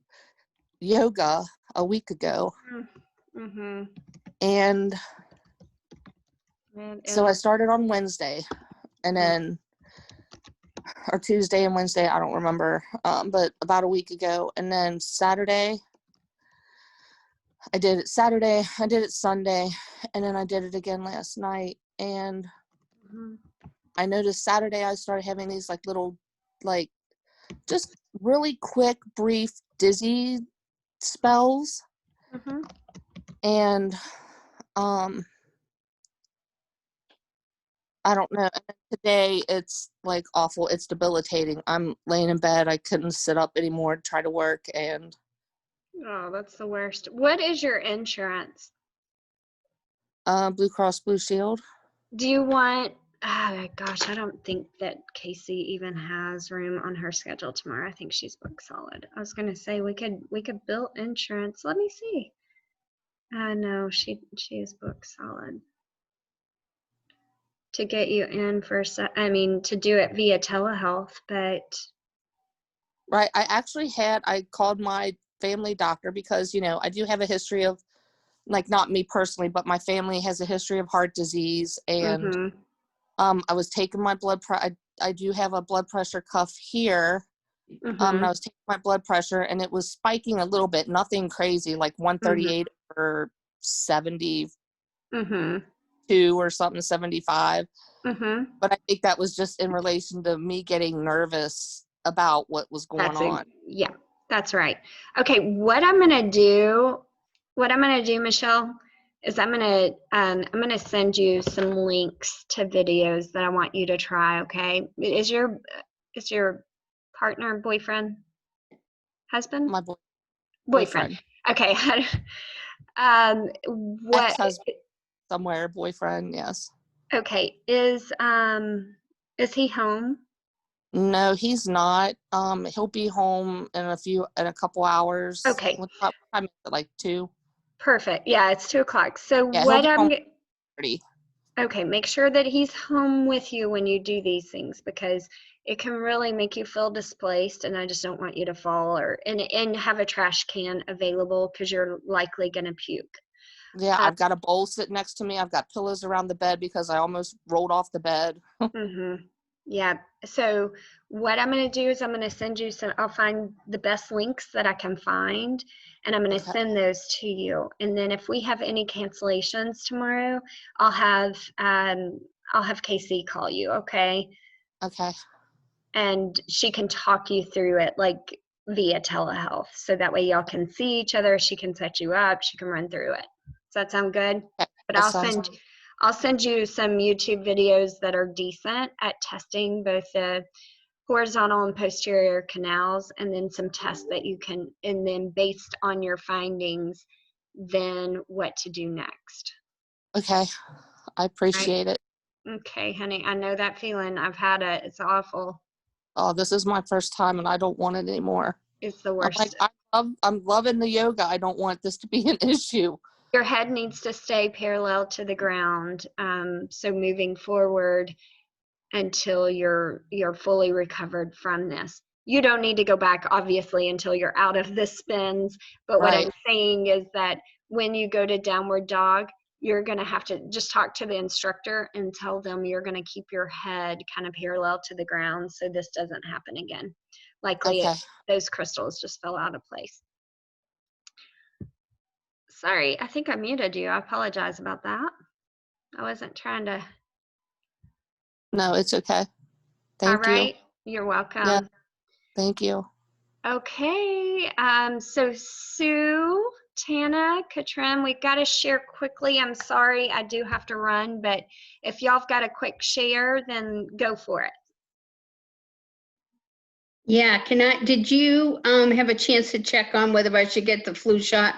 yoga a week ago. And so I started on Wednesday, and then or Tuesday and Wednesday, I don't remember, but about a week ago. And then Saturday, I did it Saturday, I did it Sunday, and then I did it again last night. And I noticed Saturday I started having these like little, like just really quick, brief, dizzy spells. And I don't know. Today it's like awful. It's debilitating. I'm laying in bed. I couldn't sit up anymore to try to work. And oh, that's the worst. What is your insurance? Blue Cross Blue Shield. Do you want? Oh gosh, I don't think that Casey even has room on her schedule tomorrow. I think she's booked solid. I was gonna say we could bill insurance. Let me see. No, she is booked solid. To get you in for to do it via telehealth, but right. I called my family doctor because, I do have a history of, like, not me personally, but my family has a history of heart disease. And I was taking my blood pressure. I do have a blood pressure cuff here. And I was taking my blood pressure, and it was spiking a little bit, nothing crazy, like 138 or 72 or something, 75. But I think that was just in relation to me getting nervous about what was going on. Yeah, that's right. Okay, what I'm gonna do, Michelle, is I'm gonna send you some links to videos that I want you to try. Okay, is your partner, boyfriend, husband? My boyfriend. Okay. What? Ex-husband somewhere, boyfriend, yes. Okay. Is he home? No, he's not. He'll be home in a couple hours. Okay. What time is it, like 2? Perfect. Yeah, it's 2:00. So yeah, what I'm Okay, make sure that he's home with you when you do these things, because it can really make you feel displaced, and I just don't want you to fall and have a trash can available because you're likely going to puke. Yeah, I've got a bowl sitting next to me. I've got pillows around the bed because I almost rolled off the bed. Yeah. So what I'm going to do is I'm going to send you I'll find the best links that I can find, and I'm going to send those to you. And then if we have any cancellations tomorrow, I'll have Casey call you. Okay. Okay. And she can talk you through it like via telehealth. So that way y'all can see each other. She can set you up. She can run through it. Does that sound good? But I'll send you some YouTube videos that are decent at testing both the horizontal and posterior canals, and then some tests that you can, and then based on your findings, then what to do next. Okay. I appreciate it. Okay, honey. I know that feeling. I've had it. It's awful. Oh, this is my first time and I don't want it anymore. It's the worst. I'm loving the yoga. I don't want this to be an issue. Your head needs to stay parallel to the ground. So moving forward until you're fully recovered from this. You don't need to go back, obviously, until you're out of the spins. But what I'm saying is that when you go to downward dog, you're going to have to just talk to the instructor and tell them you're going to keep your head kind of parallel to the ground so this doesn't happen again. Likely those crystals just fell out of place. Sorry, I think I muted you. I apologize about that. I wasn't trying to. No, it's okay. Thank you. All right. You're welcome. Yeah. Thank you. Okay. So Sue, Tana, Katrin, we've got to share quickly. I'm sorry, I do have to run, but if y'all have got a quick share, then go for it. Yeah, did you have a chance to check on whether I should get the flu shot?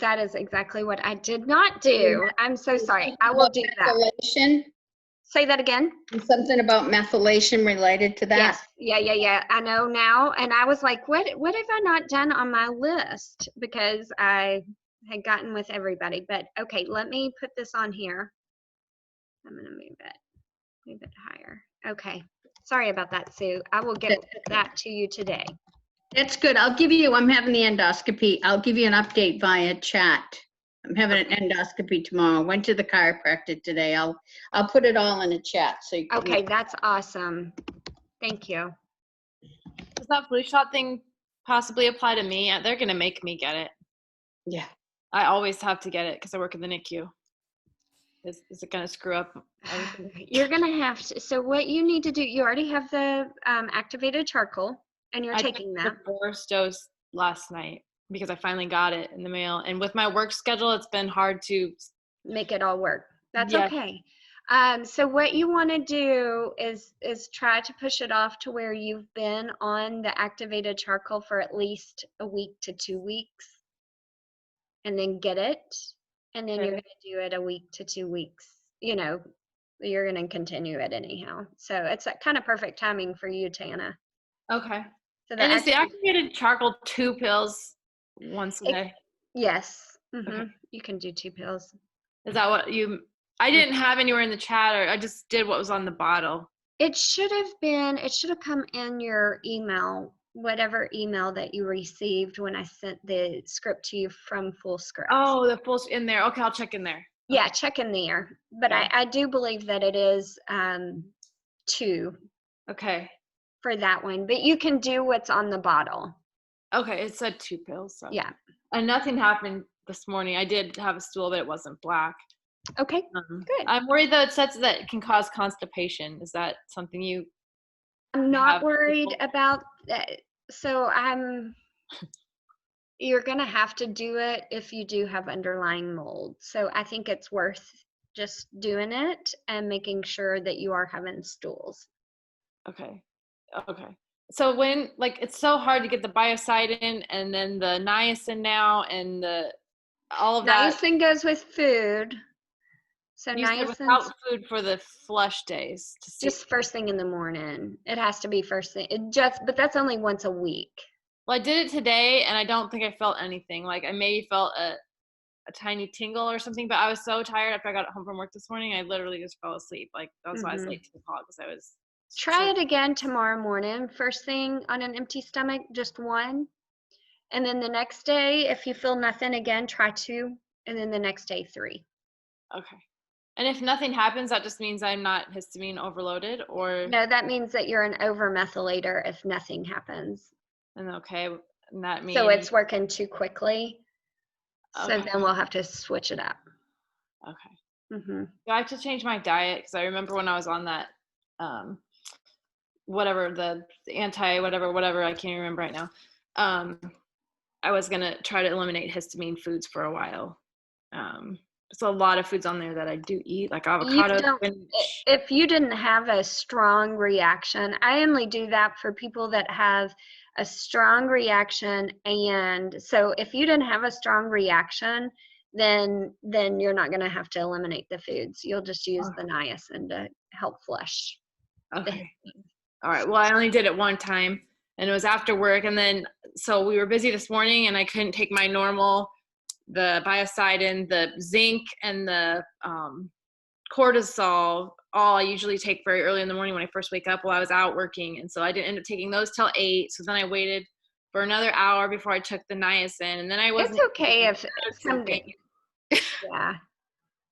That is exactly what I did not do. I'm so sorry. I will do that. Methylation? Say that again. Something about methylation related to that? Yes. Yeah. I know now. And I was like, what have I not done on my list? Because I had gotten with everybody. But okay, let me put this on here. I'm going to move it higher. Okay. Sorry about that, Sue. I will get that to you today. That's good. I'm having the endoscopy. I'll give you an update via chat. I'm having an endoscopy tomorrow. Went to the chiropractor today. I'll put it all in a chat. So okay, that's awesome. Thank you. Does that flu shot thing possibly apply to me? They're gonna make me get it. Yeah. I always have to get it because I work in the NICU. Is it gonna screw up everything? You're gonna have to. So what you need to do, you already have the activated charcoal, and you're taking that. The first dose last night because I finally got it in the mail. And with my work schedule, it's been hard to make it all work. That's okay. So what you want to do is try to push it off to where you've been on the activated charcoal for at least a week to 2 weeks, and then get it. And then you're going to do it a week to 2 weeks. You know, you're going to continue it anyhow. So it's kind of perfect timing for you, Tana. Okay. So and is the activated charcoal 2 pills once a day? Yes. Okay. You can do 2 pills. Is that what I didn't have anywhere in the chat, or I just did what was on the bottle. It should have come in your email, whatever email that you received when I sent the script to you from Full Script. Oh, the full in there. Okay, I'll check in there. Yeah, check in there. But I do believe that it is 2. Okay. For that one, but you can do what's on the bottle. Okay, it said 2 pills. So. Yeah. And nothing happened this morning. I did have a stool, but it wasn't black. Okay, good. I'm worried though it says that it can cause constipation. Is that something you? I'm not worried about that. So you're gonna have to do it if you do have underlying mold. So I think it's worth just doing it and making sure that you are having stools. Okay. So when it's so hard to get the Biocidin and then the niacin now and all of that. Niacin goes with food. So niacin without food for the flush days. Just first thing in the morning. It has to be first thing. But that's only once a week. Well, I did it today and I don't think I felt anything. Like I maybe felt a tiny tingle or something, but I was so tired after I got home from work this morning. I literally just fell asleep. Like that's why I was late to the call, because I was Try it again tomorrow morning, first thing on an empty stomach, just one. And then the next day, if you feel nothing again, try 2. And then the next day, 3. okay. And if nothing happens, that just means I'm not histamine overloaded, or No, that means that you're an over-methylator if nothing happens. and okay, and that means So it's working too quickly. So Okay. then we'll have to switch it up. okay. Hmm. I have to change my diet, because I remember when I was on that whatever the anti whatever I can't remember right now. I was gonna try to eliminate histamine foods for a while. There's a lot of foods on there that I do eat, like avocado. If you didn't have a strong reaction, I only do that for people that have a strong reaction. And so if you didn't have a strong reaction, then you're not going to have to eliminate the foods. You'll just use the niacin to help flush. Okay. All right. Well, I only did it one time, and it was after work. And then, so we were busy this morning, and I couldn't take my normal, the Biocidin, the zinc, and the cortisol. All I usually take very early in the morning when I first wake up while I was out working. And so I didn't end up taking those till 8. So then I waited for another hour before I took the niacin. And then I wasn't. It's okay if some days, yeah.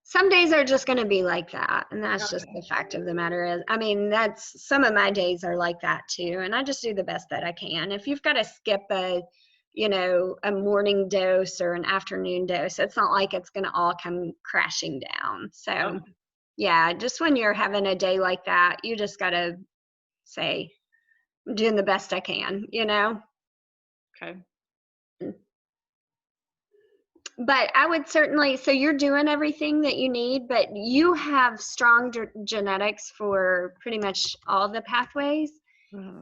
Some days are just going to be like that. And that's just the fact of the matter is, I mean, that's, some of my days are like that too. And I just do the best that I can. If you've got to skip a morning dose or an afternoon dose, it's not like it's going to all come crashing down. So yeah, just when you're having a day like that, you just got to say, I'm doing the best I can, Okay. But I would certainly, so you're doing everything that you need, but you have strong genetics for pretty much all the pathways.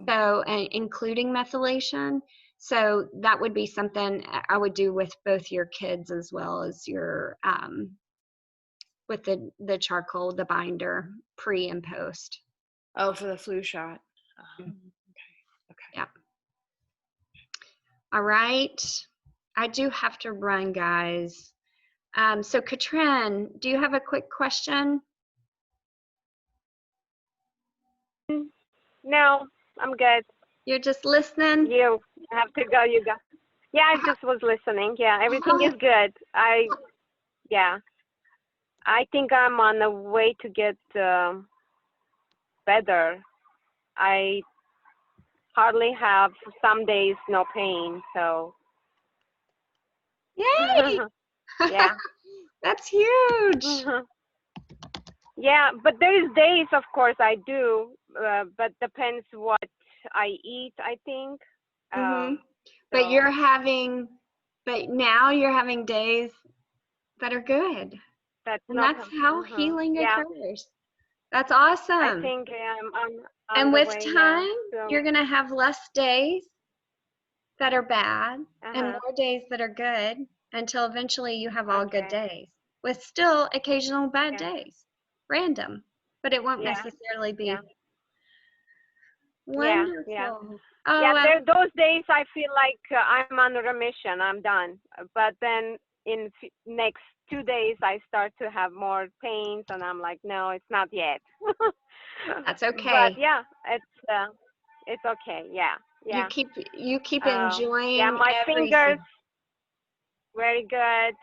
So, including methylation. So that would be something I would do with both your kids as well as your, with the charcoal, the binder, pre and post. Oh, for the flu shot. Okay. Yeah. All right. I do have to run, guys. So Katrin, do you have a quick question? No, I'm good. You're just listening? You have to go, you go. Yeah, I just was listening. Yeah, everything is good. I think I'm on the way to get better. I hardly have, some days, no pain, so. Yay! Yeah. That's huge. Yeah, but there is days, of course, I do, but depends what I eat, I think. But So, but now you're having days that are good. that's And not, that's how healing yeah. occurs. That's awesome. I think I'm on And the with way, yeah, time, so. you're going to have less days that are bad and more days that are good until eventually you have all good days with still occasional bad days. Random, but it won't necessarily be wonderful. Yeah. Oh, Yeah, those days I feel like I'm on remission, I'm done. But then in next 2 days I start to have more pains, and I'm like, no, it's not yet. That's okay. But yeah, it's okay. Yeah. You keep enjoying. Yeah, my fingers, very good.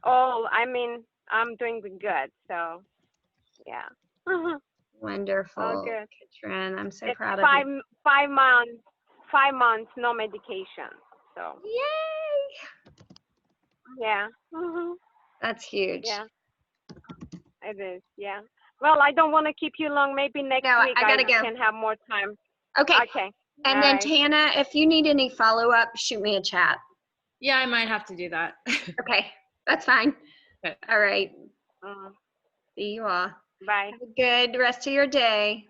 I mean, I'm doing good. So, yeah. Wonderful. All good. Katrin, I'm so It's proud of you. 5 months, no medication. So. Yay! Yeah. That's huge. Yeah. It is. Yeah. Well, I don't want to keep you long. Maybe next week I gotta go. can have more time. Okay. Okay. And All then right. Tana, if you need any follow-up, shoot me a chat. Yeah, I might have to do that. Okay, that's fine. Okay. All right. See you all. Bye. Have a good rest of your day.